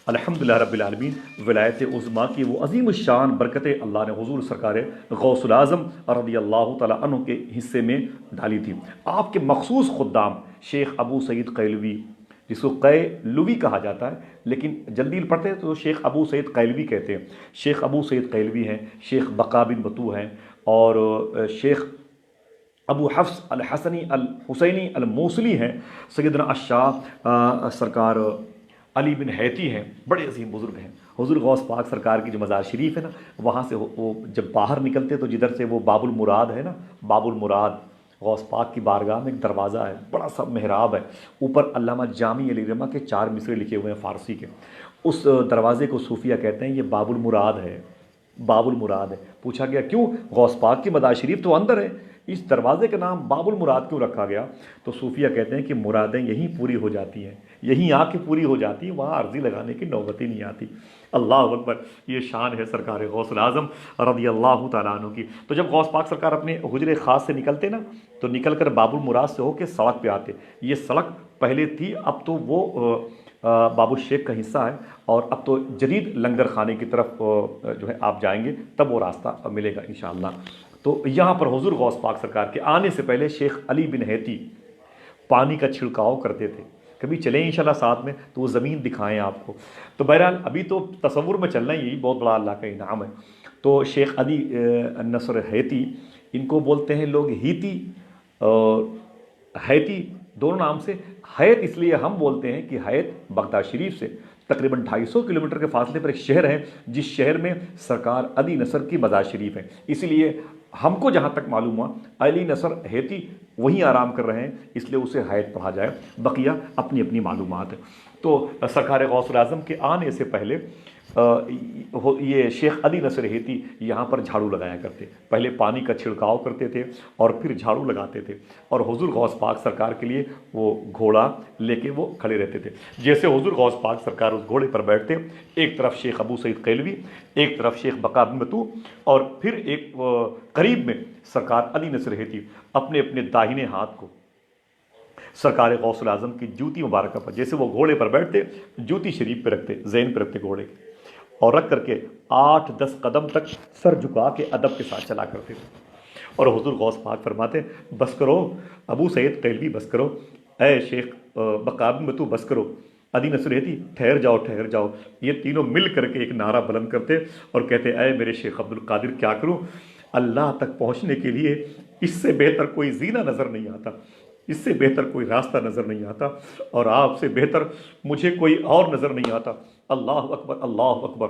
الحمدللہ رب العالمین۔ ولایت عظمیٰ کی وہ عظیم الشان برکتیں اللہ نے حضور سرکار غوث العظم رضی اللہ تعالیٰ عنہ کے حصے میں ڈالی تھی۔ آپ کے مخصوص خدام شیخ ابو سعید قیلوی، جس کو قیلوی کہا جاتا ہے لیکن جلدی پڑھتے ہیں تو شیخ ابو سعید قیلوی کہتے ہیں۔ شیخ ابو سعید قیلوی ہیں، شیخ بقا بن بطو ہیں، اور شیخ ابو حفص الحسنی الحسینی الموصلی ہیں، سیدنا الشاہ سرکار علی بن حیتی ہیں، بڑے عظیم بزرگ ہیں۔ حضور غوث پاک سرکار کی جو مزار شریف ہے نا، وہاں سے وہ جب باہر نکلتے تو جدھر سے وہ باب المراد ہے نا، باب المراد، غوث پاک کی بارگاہ میں ایک دروازہ ہے، بڑا سا محراب ہے، اوپر علامہ جامی علی رحمہ کے 4 مصرے لکھے ہوئے ہیں فارسی کے۔ اس دروازے کو صوفیہ کہتے ہیں یہ باب المراد ہے، باب المراد ہے۔ پوچھا گیا کیوں؟ غوث پاک کی مزار شریف تو اندر ہے، اس دروازے کا نام باب المراد کیوں رکھا گیا؟ تو صوفیہ کہتے ہیں کہ مرادیں یہیں پوری ہو جاتی ہیں، یہیں آ کے پوری ہو جاتی ہیں، وہاں عرضی لگانے کی نوبت ہی نہیں آتی۔ اللہ اکبر، یہ شان ہے سرکار غوث العظم رضی اللہ تعالیٰ عنہ کی۔ تو جب غوث پاک سرکار اپنے حجرے خاص سے نکلتے نا، تو نکل کر باب المراد سے ہو کے سڑک پہ آتے۔ یہ سڑک پہلے تھی، اب تو وہ باب الشیخ کا حصہ ہے، اور اب تو جدید لنگر خانے کی طرف جو ہے آپ جائیں گے تب وہ راستہ ملے گا انشاءاللہ۔ تو یہاں پر حضور غوث پاک سرکار کے آنے سے پہلے شیخ علی بن حیتی پانی کا چھڑکاؤ کرتے تھے۔ کبھی چلیں انشاءاللہ ساتھ میں تو وہ زمین دکھائیں آپ کو۔ تو بہرحال ابھی تو تصور میں چلنا یہی بہت بڑا اللہ کا انعام ہے۔ تو شیخ علی نصر حیتی، ان کو بولتے ہیں لوگ ہیتی اور حیتی دونوں نام سے۔ حیت اس لیے ہم بولتے ہیں کہ حیت بغداد شریف سے تقریباً 250 کلومیٹر کے فاصلے پر ایک شہر ہے، جس شہر میں سرکار علی نصر کی مزار شریف ہے۔ اسی لیے ہم کو جہاں تک معلوم ہوا علی نصر حیتی وہیں آرام کر رہے ہیں، اس لیے اسے حیت پڑھا جائے، بقیہ اپنی اپنی معلومات ہے۔ تو سرکار غوث العظم کے آنے سے پہلے یہ شیخ علی نصر حیتی یہاں پر جھاڑو لگایا کرتے، پہلے پانی کا چھڑکاؤ کرتے تھے اور پھر جھاڑو لگاتے تھے، اور حضور غوث پاک سرکار کے لیے وہ گھوڑا لے کے وہ کھڑے رہتے تھے۔ جیسے حضور غوث پاک سرکار اس گھوڑے پر بیٹھتے، ایک طرف شیخ ابو سعید قیلوی، ایک طرف شیخ بقا بن بطو، اور پھر ایک قریب میں سرکار علی نصر حیتی اپنے اپنے داہنے ہاتھ کو سرکار غوث العظم کی جوتی مبارکہ پر، جیسے وہ گھوڑے پر بیٹھتے جوتی شریف پہ رکھتے، زین پہ رکھتے گھوڑے کے، اور رکھ کر کے 8-10 قدم تک سر جھکا کے ادب کے ساتھ چلا کرتے تھے۔ اور حضور غوث پاک فرماتے ہیں بس کرو ابو سعید قیلوی، بس کرو، اے شیخ بقابن بتو بس کرو، ادی نصر رہتی ٹھہر جاؤ ٹھہر جاؤ۔ یہ تینوں مل کر کے ایک نعرہ بلند کرتے اور کہتے اے میرے شیخ عبد القادر کیا کروں، اللہ تک پہنچنے کے لیے اس سے بہتر کوئی زینہ نظر نہیں آتا، اس سے بہتر کوئی راستہ نظر نہیں آتا، اور آپ سے بہتر مجھے کوئی اور نظر نہیں آتا۔ اللہ اکبر اللہ اکبر۔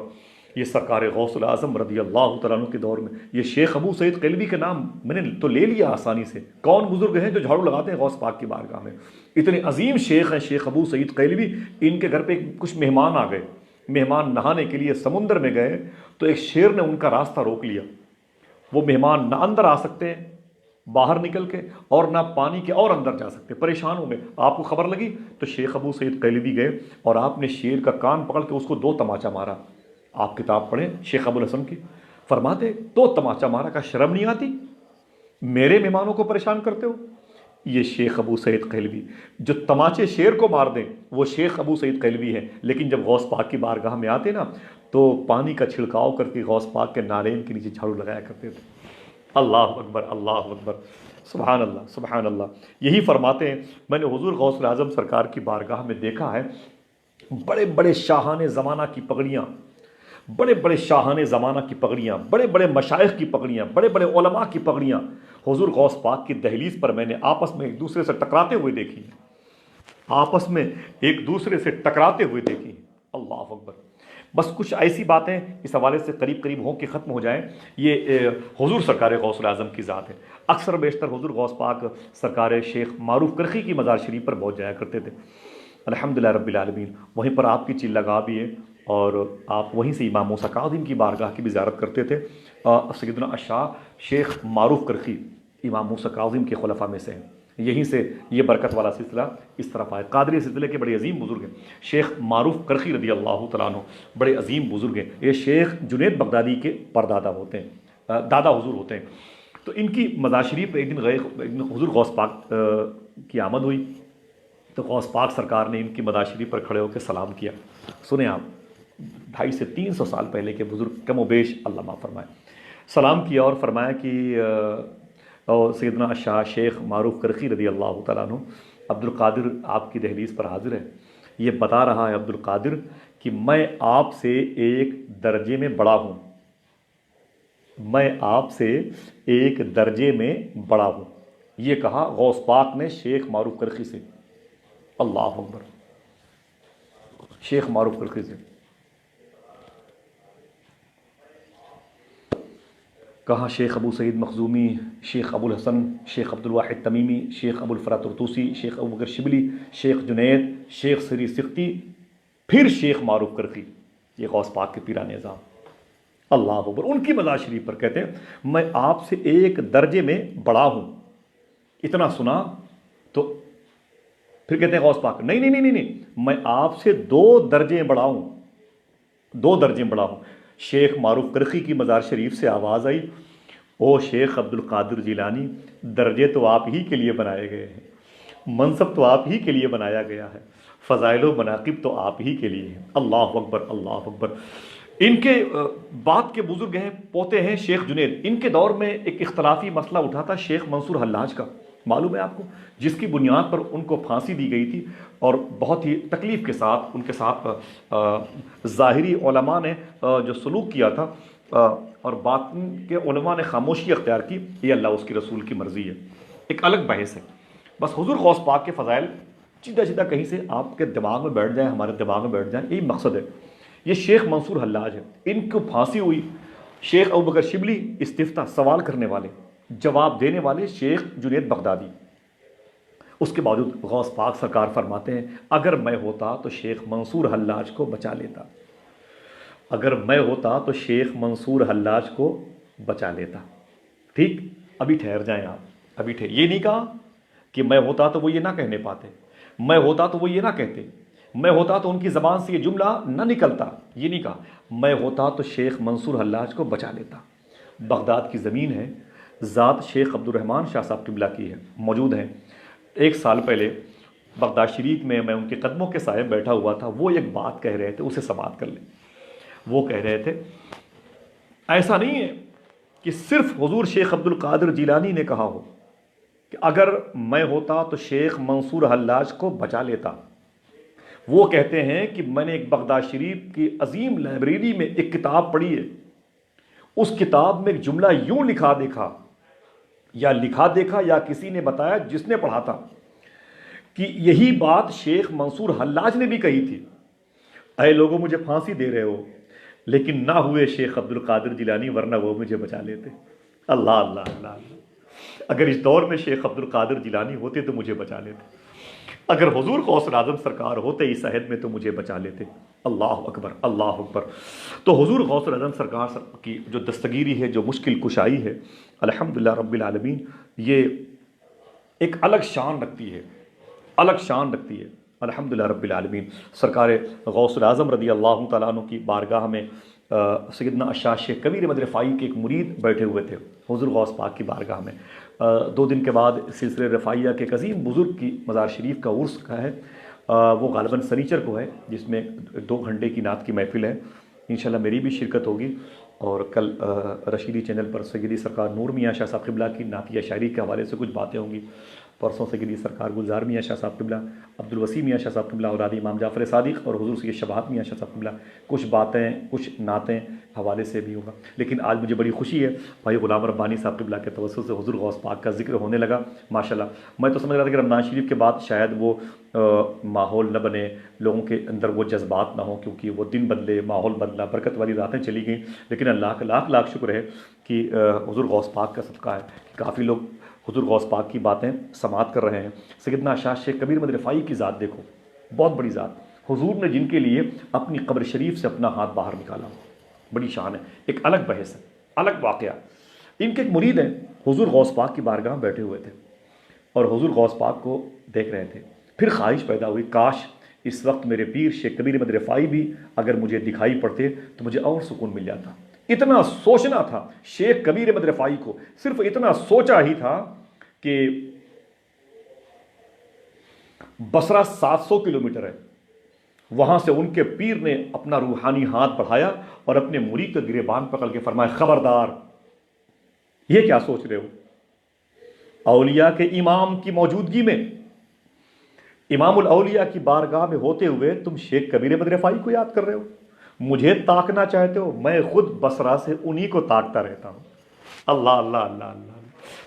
یہ سرکار غوث العظم رضی اللہ تعالیٰ عنہ کے دور میں یہ شیخ ابو سعید قیلوی کے نام میں نے تو لے لیا آسانی سے، کون بزرگ ہیں جو جھاڑو لگاتے ہیں غوث پاک کی بارگاہ میں؟ اتنے عظیم شیخ ہیں شیخ ابو سعید قیلوی۔ ان کے گھر پہ کچھ مہمان آ گئے، مہمان نہانے کے لیے سمندر میں گئے تو ایک شیر نے ان کا راستہ روک لیا۔ وہ مہمان نہ اندر آ سکتے ہیں باہر نکل کے اور نہ پانی کے اور اندر جا سکتے، پریشان ہو گئے۔ آپ کو خبر لگی تو شیخ ابو سعید قیلوی گئے اور آپ نے شیر کا کان پکڑ کے اس کو 2 تماچا مارا۔ آپ کتاب پڑھیں شیخ ابو الحسن کی، فرماتے 2 تماچا مارا، کا شرم نہیں آتی؟ میرے مہمانوں کو پریشان کرتے ہو؟ یہ شیخ ابو سعید قیلوی جو تماچے شیر کو مار دیں وہ شیخ ابو سعید قیلوی ہیں، لیکن جب غوث پاک کی بارگاہ میں آتے نا تو پانی کا چھڑکاؤ کر کے غوث پاک کے نالین کے نیچے جھاڑو لگایا کرتے تھے۔ اللہ اکبر اللہ اکبر، سبحان اللہ سبحان اللہ۔ یہی فرماتے ہیں میں نے حضور غوث العظم سرکار کی بارگاہ میں دیکھا ہے بڑے بڑے شاہان زمانہ کی پگڑیاں، بڑے بڑے شاہان زمانہ کی پگڑیاں، بڑے بڑے مشائخ کی پگڑیاں، بڑے بڑے علماء کی پگڑیاں حضور غوث پاک کی دہلیز پر میں نے آپس میں ایک دوسرے سے ٹکراتے ہوئے دیکھی، آپس میں ایک دوسرے سے ٹکراتے ہوئے دیکھی۔ اللہ اکبر۔ بس کچھ ایسی باتیں اس حوالے سے قریب قریب ہوں کہ ختم ہو جائیں۔ یہ حضور سرکار غوث العظم کی ذات ہے۔ اکثر بیشتر حضور غوث پاک سرکار شیخ معروف کرخی کی مزار شریف پر پہنچ جایا کرتے تھے، الحمدللہ رب العالمین۔ وہیں پر آپ کی چیل لگا بھی ہے اور آپ وہیں سے امام موسیٰ کاظم کی بارگاہ کی بھی زیارت کرتے تھے۔ سیدنا الشاہ شیخ معروف کرخی امام موسیٰ کاظم کے خلفاء میں سے ہیں، یہیں سے یہ برکت والا سلسلہ اس طرف آئے۔ قادری سلسلے کے بڑے عظیم بزرگ ہیں شیخ معروف کرخی رضی اللہ تعالیٰ عنہ، بڑے عظیم بزرگ ہیں۔ یہ شیخ جنید بغدادی کے پردادا ہوتے ہیں، دادا حضور ہوتے ہیں۔ تو ان کی مزار شریف پہ ایک دن حضور غوث پاک کی آمد ہوئی تو غوث پاک سرکار نے ان کی مزار شریف پر کھڑے ہو کے سلام کیا۔ سنیں آپ، 250 سے 300 سال پہلے کے بزرگ، کم و بیش اللہ معاف فرمائے، سلام کیا اور فرمایا کہ سیدنا الشاہ شیخ معروف کرخی رضی اللہ تعالیٰ عنہ عبد القادر آپ کی دہلیز پر حاضر ہے۔ یہ بتا رہا ہے عبد القادر کہ میں آپ سے ایک درجے میں بڑا ہوں، میں آپ سے ایک درجے میں بڑا ہوں۔ یہ کہا غوث پاک نے شیخ معروف کرخی سے۔ اللہ اکبر۔ شیخ معروف کرخی سے کہا شیخ ابو سعید مخزومی، شیخ ابو الحسن، شیخ عبد الواحد تمیمی، شیخ ابو الفرات طرطوسی، شیخ ابو بکر شبلی، شیخ جنید، شیخ سری سختی، پھر شیخ معروف کرخی، یہ غوث پاک کے پیران نظام۔ اللہ اکبر۔ ان کی مزار شریف پر کہتے ہیں میں آپ سے ایک درجے میں بڑا ہوں۔ اتنا سنا تو پھر کہتے ہیں غوث پاک نہیں نہیں نہیں نہیں، میں آپ سے 2 درجے بڑا ہوں، 2 درجے بڑا ہوں۔ شیخ معروف کرخی کی مزار شریف سے آواز آئی او شیخ عبد القادر جیلانی، درجے تو آپ ہی کے لیے بنائے گئے ہیں، منصب تو آپ ہی کے لیے بنایا گیا ہے، فضائل و مناقب تو آپ ہی کے لیے ہیں۔ اللہ اکبر اللہ اکبر۔ ان کے بعد کے بزرگ ہیں، پوتے ہیں شیخ جنید۔ ان کے دور میں ایک اختلافی مسئلہ اٹھا تھا شیخ منصور حلاج کا، معلوم ہے آپ کو، جس کی بنیاد پر ان کو پھانسی دی گئی تھی اور بہت ہی تکلیف کے ساتھ ان کے ساتھ ظاہری علماء نے جو سلوک کیا تھا اور باطن کے علماء نے خاموشی اختیار کی، یہ اللہ اس کی رسول کی مرضی ہے، ایک الگ بحث ہے۔ بس حضور غوث پاک کے فضائل سیدھا سیدھا کہیں سے آپ کے دماغ میں بیٹھ جائیں، ہمارے دماغ میں بیٹھ جائیں، یہی مقصد ہے۔ یہ شیخ منصور حلاج ہے، ان کو پھانسی ہوئی۔ شیخ ابو بکر شبلی استفتاء، سوال کرنے والے، جواب دینے والے شیخ جنید بغدادی۔ اس کے باوجود غوث پاک سرکار فرماتے ہیں اگر میں ہوتا تو شیخ منصور حلاج کو بچا لیتا، اگر میں ہوتا تو شیخ منصور حلاج کو بچا لیتا۔ ٹھیک، ابھی ٹھہر جائیں آپ، ابھی ٹھہر۔ یہ نہیں کہا کہ میں ہوتا تو وہ یہ نہ کہنے پاتے، میں ہوتا تو وہ یہ نہ کہتے، میں ہوتا تو ان کی زبان سے یہ جملہ نہ نکلتا، یہ نہیں کہا، میں ہوتا تو شیخ منصور حلاج کو بچا لیتا۔ بغداد کی زمین ہے، ذات شیخ عبد الرحمن شاہ صاحب قبلہ کی ہے، موجود ہیں۔ 1 سال پہلے بغداد شریف میں ان کے قدموں کے سائے بیٹھا ہوا تھا، وہ ایک بات کہہ رہے تھے، اسے سماعت کر لیں۔ وہ کہہ رہے تھے ایسا نہیں ہے کہ صرف حضور شیخ عبد القادر جیلانی نے کہا ہو کہ اگر میں ہوتا تو شیخ منصور حلاج کو بچا لیتا. وہ کہتے ہیں کہ میں نے ایک بغداد شریف کی عظیم لائبریری میں ایک کتاب پڑھی ہے، اس کتاب میں ایک جملہ یوں لکھا دیکھا یا کسی نے بتایا جس نے پڑھا تھا کہ یہی بات شیخ منصور حلاج نے بھی کہی تھی، اے لوگوں مجھے پھانسی دے رہے ہو لیکن نہ ہوئے شیخ عبد القادر جیلانی ورنہ وہ مجھے بچا لیتے. اللہ اللہ اللہ اللہ، اگر اس دور میں شیخ عبد القادر جیلانی ہوتے تو مجھے بچا لیتے، اگر حضور غوث الاعظم سرکار ہوتے اس عہد میں تو مجھے بچا لیتے. اللہ اکبر اللہ اکبر. تو حضور غوث الاعظم سرکار کی جو دستگیری ہے، جو مشکل کشائی ہے، الحمدللہ رب العالمین، یہ ایک الگ شان رکھتی ہے الحمدللہ رب العالمین. سرکار غوث الاعظم رضی اللہ تعالیٰ عنہ کی بارگاہ میں سیدنا اشاع شیخ کبیر احمد رفاعی کے ایک مرید بیٹھے ہوئے تھے حضور غوث پاک کی بارگاہ میں. 2 دن کے بعد سلسلہ رفاعیہ کے ایک عظیم بزرگ کی مزار شریف کا عرس کا ہے، وہ غالباً سنیچر کو ہے، جس میں 2 گھنٹے کی نعت کی محفل ہے. انشاءاللہ میری بھی شرکت ہوگی، اور کل رشیدی چینل پر سیدی سرکار نور میاں شاہ صاحب قبلہ کی نعتیہ شاعری کے حوالے سے کچھ باتیں ہوں گی. پرسوں سیدی سرکار گلزار میاں شاہ صاحب قبلہ، عبدالوسیع میاں شاہ صاحب قبلہ، اولاد امام جعفر صادق اور حضور سید شباب میاں شاہ صاحب قبلہ کچھ باتیں کچھ نعتیں حوالے سے بھی ہوگا. لیکن آج مجھے بڑی خوشی ہے، بھائی غلام ربانی صاحب قبلہ کے توسط سے حضور غوث پاک کا ذکر ہونے لگا. ماشاءاللہ میں تو سمجھ رہا تھا کہ رمضان شریف کے بعد شاید وہ ماحول نہ بنے، لوگوں کے اندر وہ جذبات نہ ہوں، کیونکہ وہ دن بدلے، ماحول بدلا، برکت والی راتیں چلی گئیں. لیکن اللہ کا لاکھ لاکھ شکر ہے کہ حضور غوث پاک کا صدقہ ہے کہ کافی لوگ حضور غوث پاک کی باتیں سماعت کر رہے ہیں. سیدنا اشاع شیخ کبیر احمد رفاعی کی ذات دیکھو، بہت بڑی ذات، حضور نے جن کے لیے اپنی قبر شریف سے اپنا ہاتھ باہر نکالا، بڑی شان ہے. ایک الگ بحث ہے، الگ واقعہ. ان کے ایک مرید ہیں، حضور غوث پاک کی بارگاہ میں بیٹھے ہوئے تھے اور حضور غوث پاک کو دیکھ رہے تھے. پھر خواہش پیدا ہوئی، کاش اس وقت میرے پیر شیخ کبیر احمد رفاعی بھی اگر مجھے دکھائی پڑتے تو مجھے اور سکون مل جاتا. اتنا سوچنا تھا شیخ کبیر احمد رفاعی کو، صرف اتنا سوچا ہی تھا کہ بصرہ 700 کلومیٹر ہے، وہاں سے ان کے پیر نے اپنا روحانی ہاتھ بڑھایا اور اپنے مرید کا گریبان پکڑ کے فرمایا، خبردار، یہ کیا سوچ رہے ہو؟ اولیاء کے امام کی موجودگی میں، امام الاولیاء کی بارگاہ میں ہوتے ہوئے تم شیخ کبیر احمد رفاعی کو یاد کر رہے ہو؟ مجھے تاکنا چاہتے ہو؟ میں خود بصرہ سے انہی کو تاکتا رہتا ہوں. اللہ اللہ اللہ اللہ.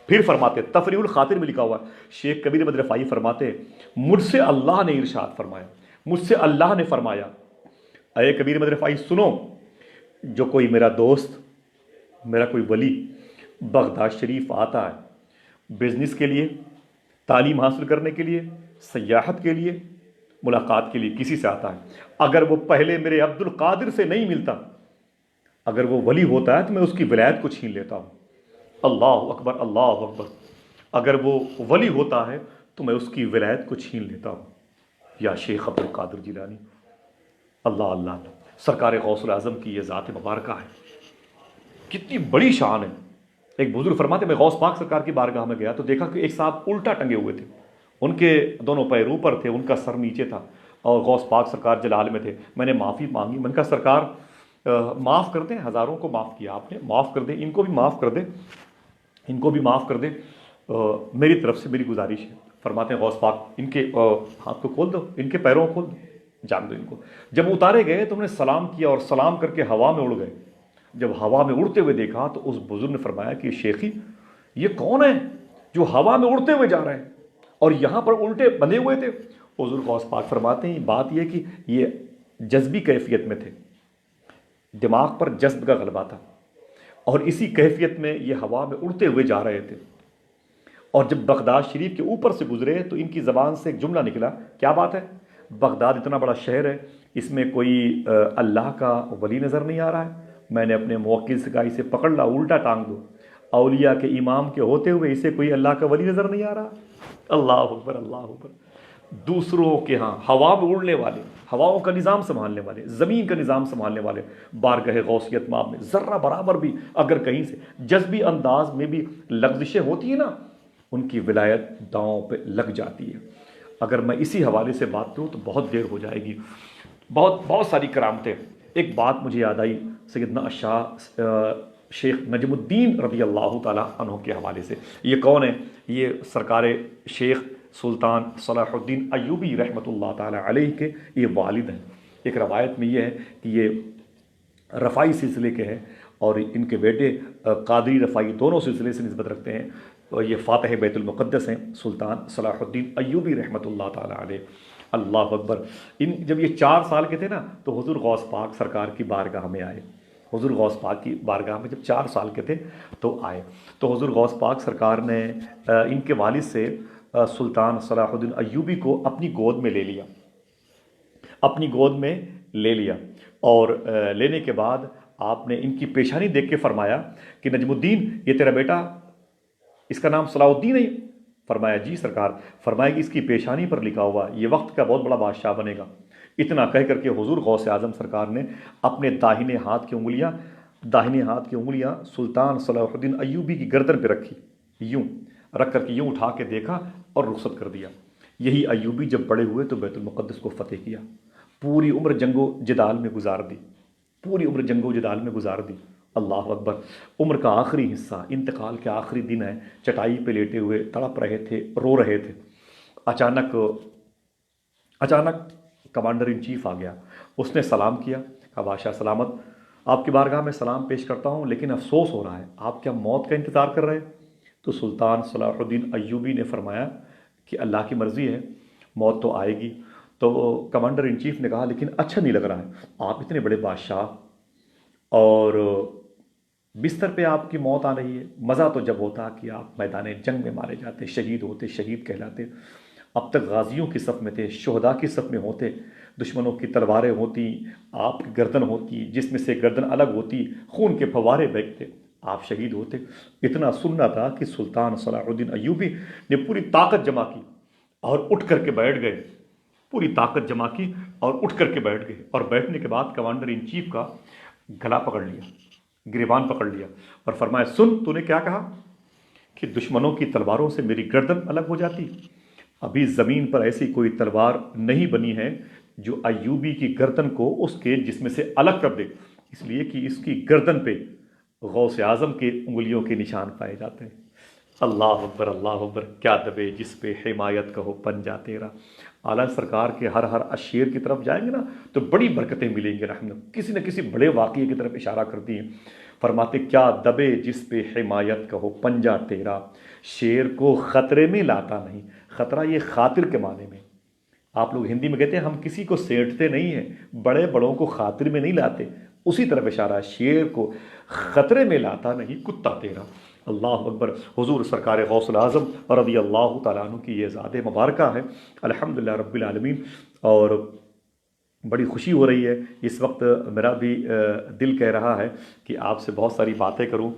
پھر فرماتے، تفریح الخاطر میں لکھا ہوا ہے، شیخ کبیر احمد رفاعی فرماتے، مجھ سے اللہ نے ارشاد فرمایا، مجھ سے اللہ نے فرمایا، اے کبیر احمد رفاعی سنو، جو کوئی میرا دوست، میرا کوئی ولی بغداد شریف آتا ہے بزنس کے لیے، تعلیم حاصل کرنے کے لیے، سیاحت کے لیے، ملاقات کے لیے، کسی سے آتا ہے، اگر وہ پہلے میرے عبد القادر سے نہیں ملتا، اگر وہ ولی ہوتا ہے تو میں اس کی ولایت کو چھین لیتا ہوں. اللہ اکبر اللہ اکبر. اگر وہ ولی ہوتا ہے تو میں اس کی ولایت کو چھین لیتا ہوں. یا شیخ عبد القادر جیلانی، اللہ اللہ. سرکار غوث الاعظم کی یہ ذات مبارکہ ہے، کتنی بڑی شان ہے. ایک بزرگ فرماتے، میں غوث پاک سرکار کی بارگاہ میں گیا تو دیکھا کہ ایک صاحب الٹا ٹنگے ہوئے تھے، ان کے دونوں پیر اوپر تھے، ان کا سر نیچے تھا، اور غوث پاک سرکار جلال میں تھے. میں نے معافی مانگی، میں نے کہا سرکار معاف کر دیں، ہزاروں کو معاف کیا آپ نے، معاف کر دیں، ان کو بھی معاف کر دیں، ان کو بھی معاف کر دیں، میری طرف سے میری گزارش ہے. فرماتے ہیں غوث پاک، ان کے ہاتھ کو کھول دو، ان کے پیروں کو کھول دو، جان دو ان کو. جب اتارے گئے تو انہوں نے سلام کیا اور سلام کر کے ہوا میں اڑ گئے. جب ہوا میں اڑتے ہوئے دیکھا تو اس بزرگ نے فرمایا کہ شیخی یہ کون ہے جو ہوا میں اڑتے ہوئے جا رہے ہیں اور یہاں پر الٹے بندھے ہوئے تھے؟ حضور غوث پاک فرماتے ہیں بات یہ کہ یہ جذبی کیفیت میں تھے، دماغ پر جذب کا غلبہ تھا، اور اسی کیفیت میں یہ ہوا میں اڑتے ہوئے جا رہے تھے. اور جب بغداد شریف کے اوپر سے گزرے تو ان کی زبان سے ایک جملہ نکلا، کیا بات ہے؟ بغداد اتنا بڑا شہر ہے، اس میں کوئی اللہ کا ولی نظر نہیں آ رہا ہے. میں نے اپنے موکل سے کہا اسے پکڑ لا، الٹا ٹانگ دو، اولیاء کے امام کے ہوتے ہوئے اسے کوئی اللہ کا ولی نظر نہیں آ رہا. اللہ اکبر اللہ اکبر. دوسروں کے ہاں ہوا میں اڑنے والے، ہواؤں کا نظام سنبھالنے والے، زمین کا نظام سنبھالنے والے، بارگاہ غوثیت مآب میں ذرہ برابر بھی اگر کہیں سے جذبی انداز میں بھی لغزشیں ہوتی ہیں نا، ان کی ولایت داؤں پہ لگ جاتی ہے. اگر میں اسی حوالے سے بات کروں تو بہت دیر ہو جائے گی، بہت ساری کرامتیں. ایک بات مجھے یاد آئی، سیدنا اشاع شیخ نجم الدین رضی اللہ تعالیٰ عنہ کے حوالے سے۔ یہ کون ہے؟ یہ سرکار شیخ سلطان صلاح الدین ایوبی رحمۃ اللہ تعالیٰ علیہ کے یہ والد ہیں۔ ایک روایت میں یہ ہے کہ یہ رفاعی سلسلے کے ہیں، اور ان کے بیٹے قادری رفاعی دونوں سلسلے سے نسبت رکھتے ہیں۔ اور یہ فاتح بیت المقدس ہیں سلطان صلاح الدین ایوبی رحمۃ اللہ تعالیٰ علیہ۔ اللہ اکبر۔ جب یہ 4 سال کے تھے نا تو حضور غوث پاک سرکار کی بارگاہ میں آئے۔ حضور غوث پاک کی بارگاہ میں جب 4 سال کے تھے تو آئے، تو حضور غوث پاک سرکار نے ان کے والد سے سلطان صلاح الدین ایوبی کو اپنی گود میں لے لیا، اپنی گود میں لے لیا، اور لینے کے بعد آپ نے ان کی پیشانی دیکھ کے فرمایا کہ نجم الدین یہ تیرا بیٹا، اس کا نام صلاح الدین ہے؟ فرمایا جی سرکار۔ فرمایا کہ اس کی پیشانی پر لکھا ہوا یہ وقت کا بہت بڑا بادشاہ بنے گا۔ اتنا کہہ کر کے حضور غوث اعظم سرکار نے اپنے داہنے ہاتھ کی انگلیاں سلطان صلاح الدین ایوبی کی گردن پہ رکھی، یوں رکھ کر کے یوں اٹھا کے دیکھا اور رخصت کر دیا۔ یہی ایوبی جب بڑے ہوئے تو بیت المقدس کو فتح کیا، پوری عمر جنگ و جدال میں گزار دی، اللہ اکبر۔ عمر کا آخری حصہ، انتقال کے آخری دن ہے، چٹائی پہ لیٹے ہوئے تڑپ رہے تھے، رو رہے تھے۔ اچانک کمانڈر ان چیف آ گیا، اس نے سلام کیا، کہا بادشاہ سلامت، آپ کی بارگاہ میں سلام پیش کرتا ہوں، لیکن افسوس ہو رہا ہے، آپ کیا موت کا انتظار کر رہے ہیں؟ تو سلطان صلاح الدین ایوبی نے فرمایا کہ اللہ کی مرضی ہے، موت تو آئے گی۔ تو کمانڈر ان چیف نے کہا لیکن اچھا نہیں لگ رہا ہے، آپ اتنے بڑے بادشاہ اور بستر پہ آپ کی موت آ رہی ہے، مزہ تو جب ہوتا کہ آپ میدان جنگ میں مارے جاتے، شہید ہوتے، شہید کہلاتے، اب تک غازیوں کی صف میں تھے، شہداء کی صف میں ہوتے، دشمنوں کی تلواریں ہوتی، آپ کی گردن ہوتی، جس میں سے گردن الگ ہوتی، خون کے فوارے بہتے، آپ شہید ہوتے۔ اتنا سننا تھا کہ سلطان صلاح الدین ایوبی نے پوری طاقت جمع کی اور اٹھ کر کے بیٹھ گئے، اور بیٹھنے کے بعد کمانڈر ان چیف کا گلا پکڑ لیا، گریبان پکڑ لیا، اور فرمایا سن، تو نے کیا کہا کہ دشمنوں کی تلواروں سے میری گردن الگ ہو جاتی؟ ابھی زمین پر ایسی کوئی تلوار نہیں بنی ہے جو ایوبی کی گردن کو اس کے جسم سے الگ کر دے، اس لیے کہ اس کی گردن پہ غوث اعظم کے انگلیوں کے نشان پائے جاتے ہیں۔ اللہ اکبر، اللہ اکبر۔ کیا دبے جس پہ حمایت کا ہو پنجہ تیرا۔ اعلیٰ سرکار کے ہر اشعار کی طرف جائیں گے نا تو بڑی برکتیں ملیں گی، رحمت کسی نہ کسی بڑے واقعے کی طرف اشارہ کرتی ہیں۔ فرماتے کیا دبے جس پہ حمایت کا ہو پنجہ تیرا، شیر کو خطرے میں لاتا نہیں۔ خطرہ یہ خاطر کے معنی میں، آپ لوگ ہندی میں کہتے ہیں ہم کسی کو سینٹتے نہیں ہیں، بڑے بڑوں کو خاطر میں نہیں لاتے، اسی طرف اشارہ ہے، شیر کو خطرے میں لاتا نہیں کتا تیرا۔ اللہ اکبر۔ حضور سرکار غوث الاعظم رضی اللہ تعالیٰ عنہ کی یہ ذات مبارکہ ہے، الحمدللہ رب العالمین۔ اور بڑی خوشی ہو رہی ہے اس وقت، میرا بھی دل کہہ رہا ہے کہ آپ سے بہت ساری باتیں کروں۔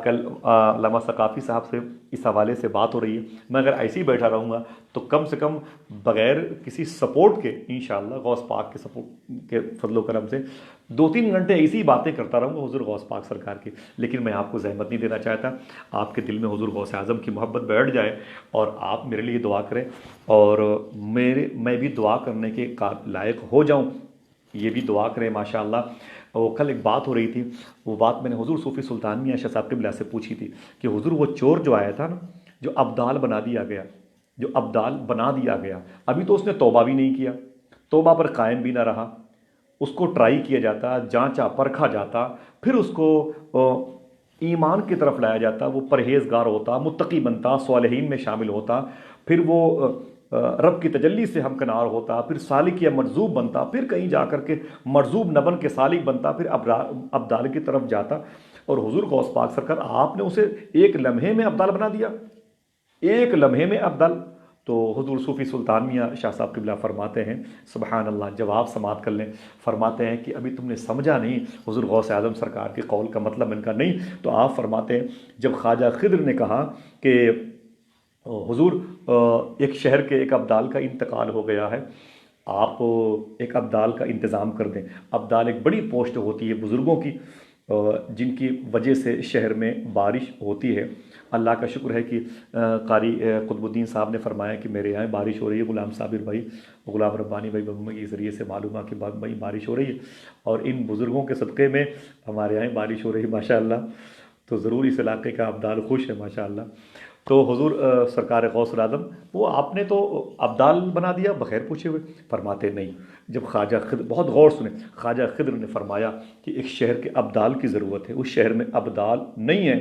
کل علامہ ثقافی صاحب سے اس حوالے سے بات ہو رہی ہے، میں اگر ایسے ہی بیٹھا رہوں گا تو کم سے کم بغیر کسی سپورٹ کے انشاءاللہ غوث پاک کے سپورٹ کے فضل و کرم سے 2-3 گھنٹے ایسی ہی باتیں کرتا رہوں گا حضور غوث پاک سرکار کی، لیکن میں آپ کو زحمت نہیں دینا چاہتا۔ آپ کے دل میں حضور غوث اعظم کی محبت بیٹھ جائے اور آپ میرے لیے دعا کریں، اور میں بھی دعا کرنے کے لائق ہو جاؤں، یہ بھی دعا کریں ماشاءاللہ۔ وہ کل ایک بات ہو رہی تھی، وہ بات میں نے حضور صوفی سلطان میاں شاہ صاحب قبلہ سے پوچھی تھی کہ حضور وہ چور جو آیا تھا نا، جو ابدال بنا دیا گیا، ابھی تو اس نے توبہ بھی نہیں کیا، توبہ پر قائم بھی نہ رہا، اس کو ٹرائی کیا جاتا، جانچا پرکھا جاتا، پھر اس کو ایمان کی طرف لایا جاتا، وہ پرہیزگار ہوتا، متقی بنتا، صالحین میں شامل ہوتا، پھر وہ رب کی تجلی سے ہمکنار ہوتا، پھر سالک یا مرزوب بنتا، پھر کہیں جا کر کے مرزوب نہ بن کے سالک بنتا، پھر ابدال کی طرف جاتا، اور حضور غوث پاک سرکار آپ نے اسے ایک لمحے میں ابدال بنا دیا، ایک لمحے میں ابدال۔ تو حضور صوفی سلطان میاں شاہ صاحب قبلہ فرماتے ہیں، سبحان اللہ، جواب سماعت کر لیں، فرماتے ہیں کہ ابھی تم نے سمجھا نہیں حضور غوث اعظم سرکار کے قول کا مطلب ان کا نہیں۔ تو آپ فرماتے ہیں جب خواجہ خضر نے کہا کہ حضور ایک شہر کے ایک ابدال کا انتقال ہو گیا ہے، آپ ایک ابدال کا انتظام کر دیں۔ ابدال ایک بڑی پوسٹ ہوتی ہے بزرگوں کی، جن کی وجہ سے شہر میں بارش ہوتی ہے۔ اللہ کا شکر ہے کہ قاری قطب الدین صاحب نے فرمایا کہ میرے یہاں بارش ہو رہی ہے، غلام صابر بھائی، غلام ربانی بھائی بمبئی کے ذریعے سے معلوم ہے کہ بھائی بارش ہو رہی ہے، اور ان بزرگوں کے صدقے میں ہمارے یہاں بارش ہو رہی ہے ماشاءاللہ۔ تو ضرور اس علاقے کا ابدال خوش ہے ماشاءاللہ۔ تو حضور سرکار غوث العظم، وہ آپ نے تو ابدال بنا دیا بغیر پوچھے ہوئے؟ فرماتے نہیں، جب خواجہ خضر، بہت غور سنیں، خواجہ خضر نے فرمایا کہ ایک شہر کے ابدال کی ضرورت ہے، اس شہر میں ابدال نہیں ہے،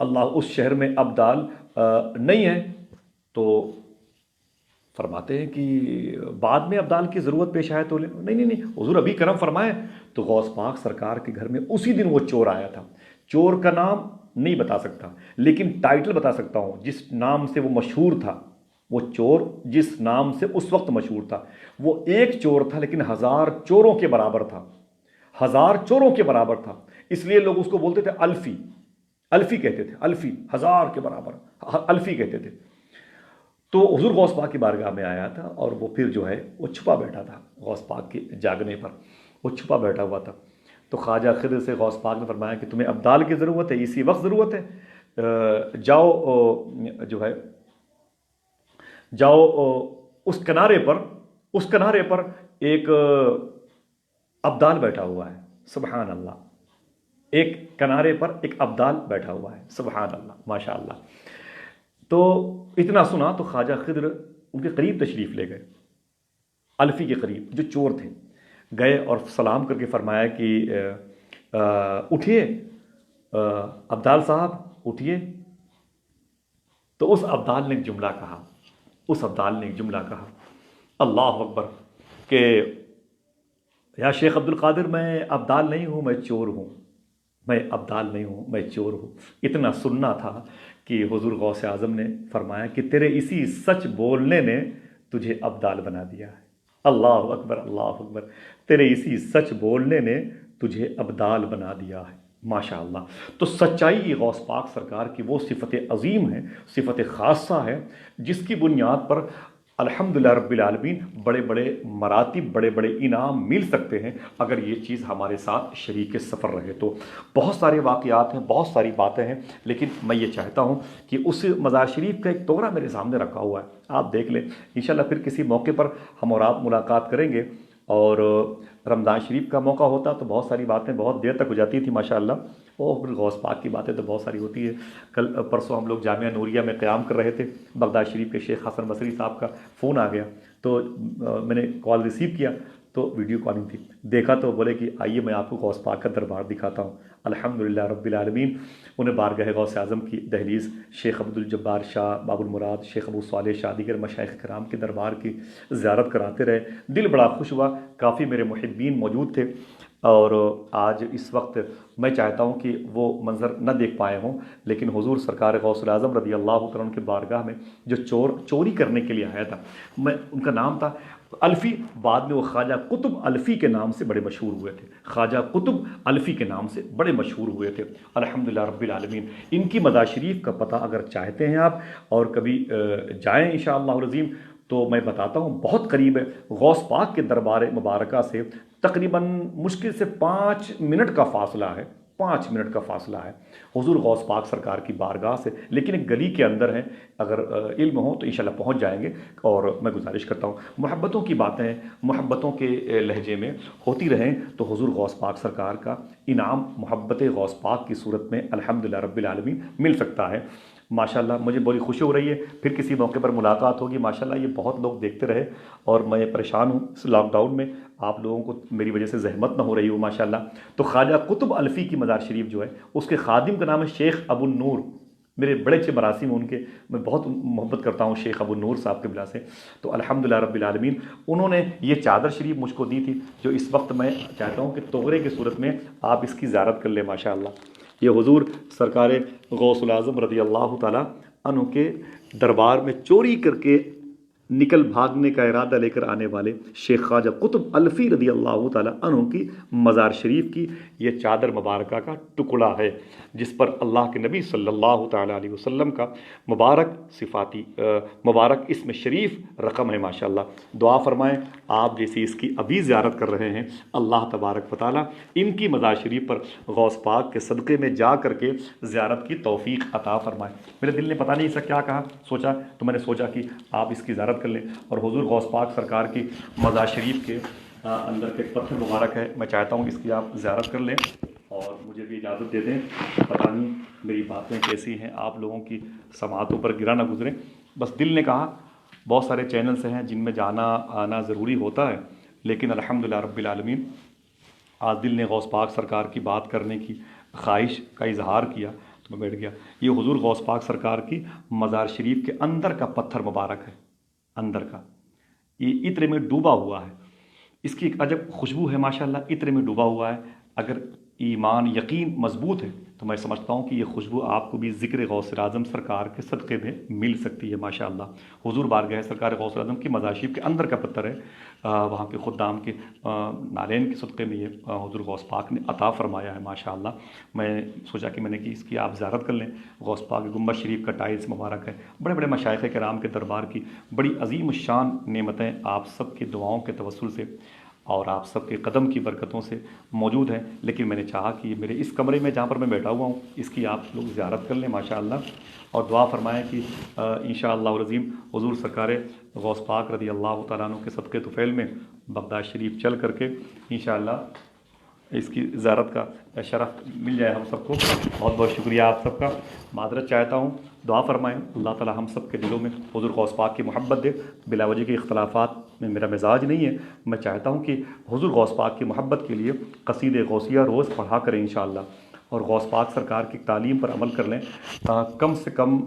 اللہ اس شہر میں ابدال نہیں ہے، تو فرماتے ہیں کہ بعد میں ابدال کی ضرورت پیش آئے تو نہیں نہیں نہیں حضور ابھی کرم فرمائے۔ تو غوث پاک سرکار کے گھر میں اسی دن وہ چور آیا تھا۔ چور کا نام نہیں بتا سکتا، لیکن ٹائٹل بتا سکتا ہوں، جس نام سے وہ مشہور تھا، وہ چور جس نام سے اس وقت مشہور تھا، وہ ایک چور تھا لیکن 1000 چوروں کے برابر تھا، 1000 چوروں کے برابر تھا، اس لیے لوگ اس کو بولتے تھے الفی، الفی کہتے تھے، الفی 1000 کے برابر الفی کہتے تھے۔ تو حضور غوث پاک کی بارگاہ میں آیا تھا، اور وہ پھر جو ہے وہ چھپا بیٹھا تھا، غوث پاک کے جاگنے پر وہ چھپا بیٹھا ہوا تھا۔ تو خواجہ خضر سے غوث پاک نے فرمایا کہ تمہیں ابدال کی ضرورت ہے، اسی وقت ضرورت ہے، جاؤ جو ہے جاؤ اس کنارے پر ایک ابدال بیٹھا ہوا ہے، سبحان اللہ، ایک کنارے پر ایک ابدال بیٹھا ہوا ہے، سبحان اللہ ماشاء اللہ۔ تو اتنا سنا تو خواجہ خضر ان کے قریب تشریف لے گئے، الفی کے قریب جو چور تھے، گئے اور سلام کر کے فرمایا کہ اٹھیے ابدال صاحب اٹھیے۔ تو اس ابدال نے ایک جملہ کہا، اللہ اکبر، کہ یا شیخ عبد القادر میں ابدال نہیں ہوں، میں چور ہوں، میں ابدال نہیں ہوں، میں چور ہوں۔ اتنا سننا تھا کہ حضور غوث اعظم نے فرمایا کہ تیرے اسی سچ بولنے نے تجھے ابدال بنا دیا ہے، اللہ اکبر اللہ اکبر، تیرے اسی سچ بولنے نے تجھے ابدال بنا دیا ہے ماشاء اللہ۔ تو سچائی غوث پاک سرکار کی وہ صفت عظیم ہے، صفت خاصہ ہے، جس کی بنیاد پر الحمدللہ رب العالمین بڑے بڑے مراتب، بڑے بڑے انعام مل سکتے ہیں اگر یہ چیز ہمارے ساتھ شریک سفر رہے تو۔ بہت سارے واقعات ہیں، بہت ساری باتیں ہیں، لیکن میں یہ چاہتا ہوں کہ اس مزار شریف کا ایک توغرا میرے سامنے رکھا ہوا ہے، آپ دیکھ لیں، انشاءاللہ پھر کسی موقع پر ہم اور آپ ملاقات کریں گے، اور رمضان شریف کا موقع ہوتا تو بہت ساری باتیں بہت دیر تک ہو جاتی تھی ماشاءاللہ، اور غوث پاک کی باتیں تو بہت ساری ہوتی ہے۔ کل پرسوں ہم لوگ جامعہ نوریہ میں قیام کر رہے تھے، بغداد شریف کے شیخ حسن بصری صاحب کا فون آ گیا، تو میں نے کال ریسیو کیا، تو ویڈیو کالنگ تھی، دیکھا تو بولے کہ آئیے میں آپ کو غوث پاک کا دربار دکھاتا ہوں۔ الحمدللہ رب العالمین، انہیں بارگاہ غوث اعظم کی دہلیز، شیخ عبد الجبار شاہ باب المراد، شیخ ابو صالح شاہ، دیگر مشائخ کرام کے دربار کی زیارت کراتے رہے، دل بڑا خوش ہوا، کافی میرے محبین موجود تھے، اور آج اس وقت میں چاہتا ہوں کہ وہ منظر نہ دیکھ پائے ہوں، لیکن حضور سرکار غوث العظم رضی اللہ تعالیٰ عنہ کے بارگاہ میں جو چوری کرنے کے لیے آیا تھا، ان کا نام تھا الفی، بعد میں وہ خواجہ قطب الفی کے نام سے بڑے مشہور ہوئے تھے، خواجہ قطب الفی کے نام سے بڑے مشہور ہوئے تھے الحمدللہ رب العالمین۔ ان کی مزار شریف کا پتہ اگر چاہتے ہیں آپ اور کبھی جائیں انشاءاللہ العظیم، تو میں بتاتا ہوں، بہت قریب ہے، غوث پاک کے دربار مبارکہ سے تقریباً مشکل سے 5 منٹ کا فاصلہ ہے، 5 منٹ کا فاصلہ ہے حضور غوث پاک سرکار کی بارگاہ سے، لیکن ایک گلی کے اندر ہے، اگر علم ہو تو انشاءاللہ پہنچ جائیں گے۔ اور میں گزارش کرتا ہوں محبتوں کی باتیں محبتوں کے لہجے میں ہوتی رہیں تو حضور غوث پاک سرکار کا انعام محبت غوث پاک کی صورت میں الحمدللہ رب العالمین مل سکتا ہے ماشاءاللہ۔ مجھے بڑی خوشی ہو رہی ہے، پھر کسی موقع پر ملاقات ہوگی ماشاءاللہ۔ یہ بہت لوگ دیکھتے رہے، اور میں پریشان ہوں اس لاک ڈاؤن میں، آپ لوگوں کو میری وجہ سے زحمت نہ ہو رہی ہو ماشاءاللہ۔ تو خواجہ قطب الفی کی مزار شریف جو ہے، اس کے خادم کا نام ہے شیخ ابو النور، میرے بڑے اچھے مراسم ان کے، میں بہت محبت کرتا ہوں شیخ ابو النور صاحب کے بلا سے۔ تو الحمدللہ رب العالمین انہوں نے یہ چادر شریف مجھ کو دی تھی، جو اس وقت میں چاہتا ہوں کہ توغرے کی صورت میں آپ اس کی زیارت کر لیں ماشاءاللہ۔ یہ حضور سرکار غوث العظم رضی اللہ تعالیٰ عنہ کے دربار میں چوری کر کے نکل بھاگنے کا ارادہ لے کر آنے والے شیخ خواجہ قطب الفی رضی اللہ تعالیٰ عنہ کی مزار شریف کی یہ چادر مبارکہ کا ٹکڑا ہے، جس پر اللہ کے نبی صلی اللہ تعالیٰ علیہ وسلم کا مبارک صفاتی مبارک اسم شریف رقم ہے ماشاءاللہ۔ دعا فرمائیں آپ جیسی اس کی ابھی زیارت کر رہے ہیں، اللہ تبارک و تعالیٰ ان کی مزار شریف پر غوث پاک کے صدقے میں جا کر کے زیارت کی توفیق عطا فرمائے۔ میرے دل نے پتہ نہیں اس کا کیا کہا سوچا، تو میں نے سوچا کہ آپ اس کی زیارت کر لیں، اور حضور غوث پاک سرکار کی مزار شریف کے اندر کے پتھر مبارک ہے، میں چاہتا ہوں اس کی آپ زیارت کر لیں اور مجھے بھی اجازت دے دیں۔ پتہ نہیں میری باتیں کیسی ہیں، آپ لوگوں کی سماعتوں پر گرا نہ گزریں، بس دل نے کہا۔ بہت سارے چینلز ہیں جن میں جانا آنا ضروری ہوتا ہے، لیکن الحمدللہ رب العالمین آج دل نے غوث پاک سرکار کی بات کرنے کی خواہش کا اظہار کیا تو میں بیٹھ گیا۔ یہ حضور غوث پاک سرکار کی مزار شریف کے اندر کا پتھر مبارک ہے، اندر کا، یہ عطر میں ڈوبا ہوا ہے، اس کی ایک عجب خوشبو ہے ماشاءاللہ، عطر میں ڈوبا ہوا ہے۔ اگر ایمان یقین مضبوط ہے تو میں سمجھتا ہوں کہ یہ خوشبو آپ کو بھی ذکر غوث اعظم سرکار کے صدقے میں مل سکتی ہے ماشاءاللہ۔ حضور بارگاہ سرکار غوث اعظم کی مزار شریف کے اندر کا پتھر ہے، وہاں کے خدام کے نالین کے صدقے میں یہ حضور غوث پاک نے عطا فرمایا ہے ماشاءاللہ۔ میں سوچا کہ میں نے کہ اس کی آپ زیارت کر لیں۔ غوث پاک گنبد شریف کا ٹائلز مبارک ہے، بڑے بڑے مشائخ کرام کے دربار کی بڑی عظیم الشان نعمتیں آپ سب کی دعاؤں کے توسل سے اور آپ سب کے قدم کی برکتوں سے موجود ہیں، لیکن میں نے چاہا کہ میرے اس کمرے میں جہاں پر میں بیٹھا ہوا ہوں اس کی آپ لوگ زیارت کر لیں ماشاءاللہ، اور دعا فرمائیں کہ انشاءاللہ العظیم حضور سرکار غوث پاک رضی اللہ تعالیٰ عنہ کے صدقے طفیل میں بغداد شریف چل کر کے انشاءاللہ اس کی زیارت کا شرف مل جائے ہم سب کو۔ بہت بہت شکریہ آپ سب کا، معذرت چاہتا ہوں، دعا فرمائیں اللہ تعالیٰ ہم سب کے دلوں میں حضور غوث پاک کی محبت دے۔ بلا وجہ کے اختلافات میں میرا مزاج نہیں ہے، میں چاہتا ہوں کہ حضور غوث پاک کی محبت کے لیے قصید غوثیہ روز پڑھا کریں انشاءاللہ، اور غوث پاک سرکار کی تعلیم پر عمل کر لیں۔ کم سے کم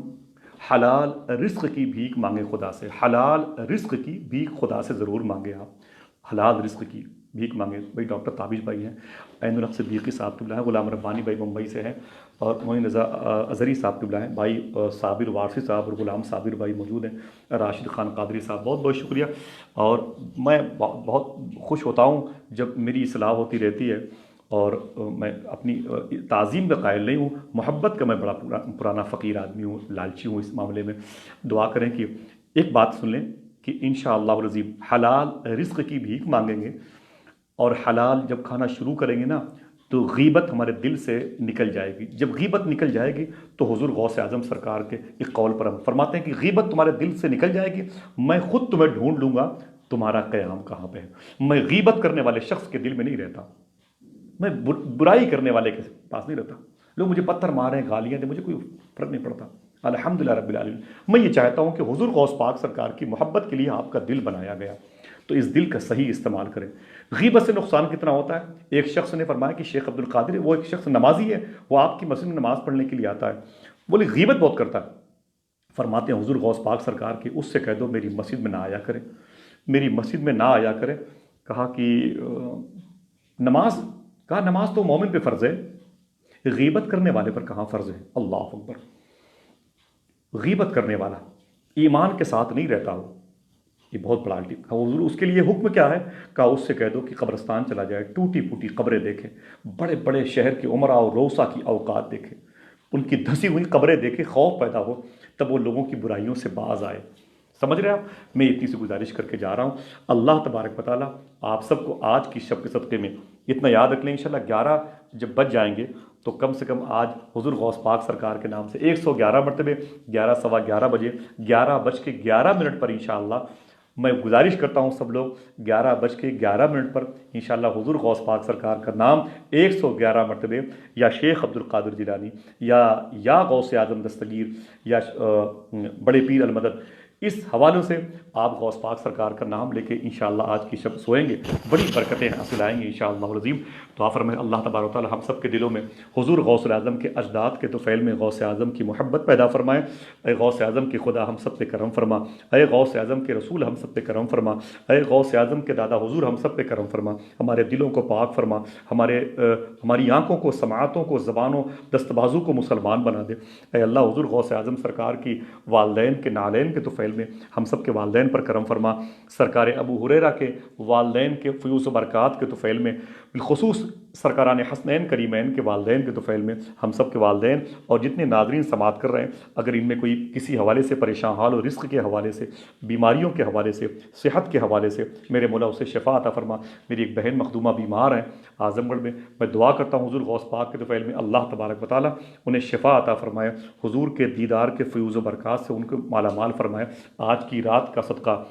حلال رزق کی بھیک مانگیں خدا سے، حلال رزق کی بھیک خدا سے ضرور مانگیں، آپ حلال رزق کی بھیک مانگیں۔ بھائی ڈاکٹر تابش بھائی ہیں، عین الحق صدیقی صاحب قبلہ ہیں، غلام ربانی بھائی ممبئی سے ہیں، اور معین رضا اظہری صاحب قبلہ ہیں، بھائی صابر وارثی صاحب اور غلام صابر بھائی موجود ہیں، راشد خان قادری صاحب، بہت بہت شکریہ۔ اور میں بہت خوش ہوتا ہوں جب میری اصلاح ہوتی رہتی ہے، اور میں اپنی تعظیم کا قائل نہیں ہوں، محبت کا میں بڑا پرانا فقیر آدمی ہوں، لالچی ہوں اس معاملے میں۔ دعا کریں کہ ایک بات سن لیں کہ انشاءاللہ العظیم حلال رزق کی بھیک مانگیں گے، اور حلال جب کھانا شروع کریں گے نا تو غیبت ہمارے دل سے نکل جائے گی۔ جب غیبت نکل جائے گی تو حضور غوث اعظم سرکار کے ایک قول پر ہم فرماتے ہیں کہ غیبت تمہارے دل سے نکل جائے گی، میں خود تمہیں ڈھونڈ لوں گا تمہارا قیام کہاں پہ ہے۔ میں غیبت کرنے والے شخص کے دل میں نہیں رہتا، میں برائی کرنے والے کے پاس نہیں رہتا۔ لوگ مجھے پتھر ماریں، گالیاں دیں، مجھے کوئی فرق نہیں پڑتا، الحمدللہ رب العالمین۔ میں یہ چاہتا ہوں کہ حضور غوث پاک سرکار کی محبت کے لیے آپ کا دل بنایا گیا، تو اس دل کا صحیح استعمال کریں۔ غیبت سے نقصان کتنا ہوتا ہے؟ ایک شخص نے فرمایا کہ شیخ عبد القادر، وہ ایک شخص نمازی ہے، وہ آپ کی مسجد میں نماز پڑھنے کے لیے آتا ہے، بولے غیبت بہت کرتا ہے۔ فرماتے ہیں حضور غوث پاک سرکار کی اس سے کہہ دو میری مسجد میں نہ آیا کرے، میری مسجد میں نہ آیا کرے۔ کہا کہ نماز، کہا نماز تو مومن پہ فرض ہے، غیبت کرنے والے پر کہاں فرض ہے؟ اللہ اکبر۔ غیبت کرنے والا ایمان کے ساتھ نہیں رہتا ہو، یہ بہت بڑا الٹی۔ حضور اس کے لیے حکم کیا ہے؟ کہا اس سے کہہ دو کہ قبرستان چلا جائے، ٹوٹی پھوٹی قبریں دیکھے، بڑے بڑے شہر کے عمرا اور روسا کی اوقات دیکھے، ان کی دھسی ہوئی قبریں دیکھے، خوف پیدا ہو، تب وہ لوگوں کی برائیوں سے باز آئے۔ سمجھ رہے ہیں آپ؟ میں اتنی سی گزارش کر کے جا رہا ہوں۔ اللہ تبارک و تعالیٰ آپ سب کو آج کی شب کے صدقے میں اتنا یاد رکھ لیں، انشاءاللہ 11 جب بج جائیں گے تو کم سے کم آج حضور غوث پاک سرکار کے نام سے 111 مرتبے 11 سوا 11 بجے 11:11 پر انشاءاللہ میں گزارش کرتا ہوں سب لوگ 11:11 پر انشاءاللہ حضور غوث پاک سرکار کا نام 111 مرتبے، یا شیخ عبد القادر جیلانی، یا غوث اعظم دستگیر، یا بڑے پیر المدد، اس حوالوں سے آپ غوث پاک سرکار کا نام لے کے انشاءاللہ آج کی شب سوئیں گے، بڑی برکتیں حاصل آئیں گے انشاءاللہ العظیم۔ دعا فرمائیں اللہ تبارک و تعالی ہم سب کے دلوں میں حضور غوث اعظم کے اجداد کے طفیل میں غوث اعظم کی محبت پیدا فرمائیں۔ اے غوث اعظم کے خدا ہم سب پہ کرم فرما، اے غوث اعظم کے رسول ہم سب پہ کرم فرما، اے غوث اعظم کے دادا حضور ہم سب پہ کرم فرما، ہمارے دلوں کو پاک فرما، ہماری آنکھوں کو، سماعتوں کو، زبانوں، دست بازو کو مسلمان بنا دے۔ اے اللہ حضور غوث اعظم سرکار کی والدین کے نالین کے طفیل طفیل میں ہم سب کے والدین پر کرم فرما۔ سرکار ابو ہریرہ کے والدین کے فیوز و برکات کے طفیل میں، بالخصوص سرکاران حسنین کریمین کے والدین کے طفیل میں ہم سب کے والدین اور جتنے ناظرین سماعت کر رہے ہیں، اگر ان میں کوئی کسی حوالے سے پریشان حال ہو، رزق کے حوالے سے، بیماریوں کے حوالے سے، صحت کے حوالے سے، میرے مولا اسے شفا عطا فرما۔ میری ایک بہن مخدومہ بیمار ہیں اعظم گڑھ میں دعا کرتا ہوں حضور غوث پاک کے طفیل میں اللہ تبارک و تعالیٰ انہیں شفا عطا فرمائے، حضور کے دیدار کے فیوز و برکات سے ان کو مالا مال فرمائے، آج کی رات کا صدقہ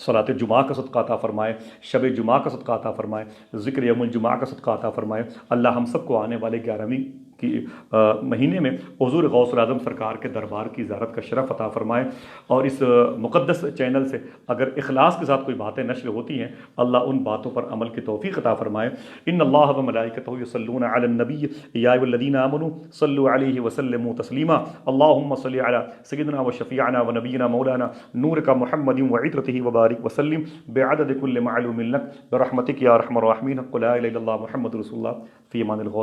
صلاۃ جمعہ کا صدقہ عطا فرمائے، شب جمعہ کا صدقہ عطا فرمائے، ذکر یوم الجمعہ کا صدقہ عطا فرمائے۔ اللہ ہم سب کو آنے والے 11ویں کی مہینے میں حضور غوث الاعظم سرکار کے دربار کی زیارت کا شرف عطا فرمائے، اور اس مقدس چینل سے اگر اخلاص کے ساتھ کوئی باتیں نشر ہوتی ہیں، اللہ ان باتوں پر عمل کی توفیق عطا فرمائے۔ ان اللہ و ملائکتہ یصلون علی النبی یا ایھا الذین آمنوا صلوا علیہ وسلموا تسلیما اللہم صل علی سیدنا و شفیعنا و نبینا مولانا نور کا محمد و عطرتہ وبارک وسلم بعدد کل معلوم لک برحمتک یا ارحم الراحمین۔ لا الہ الا اللہ محمد رسول اللہ، فی امان الغوث۔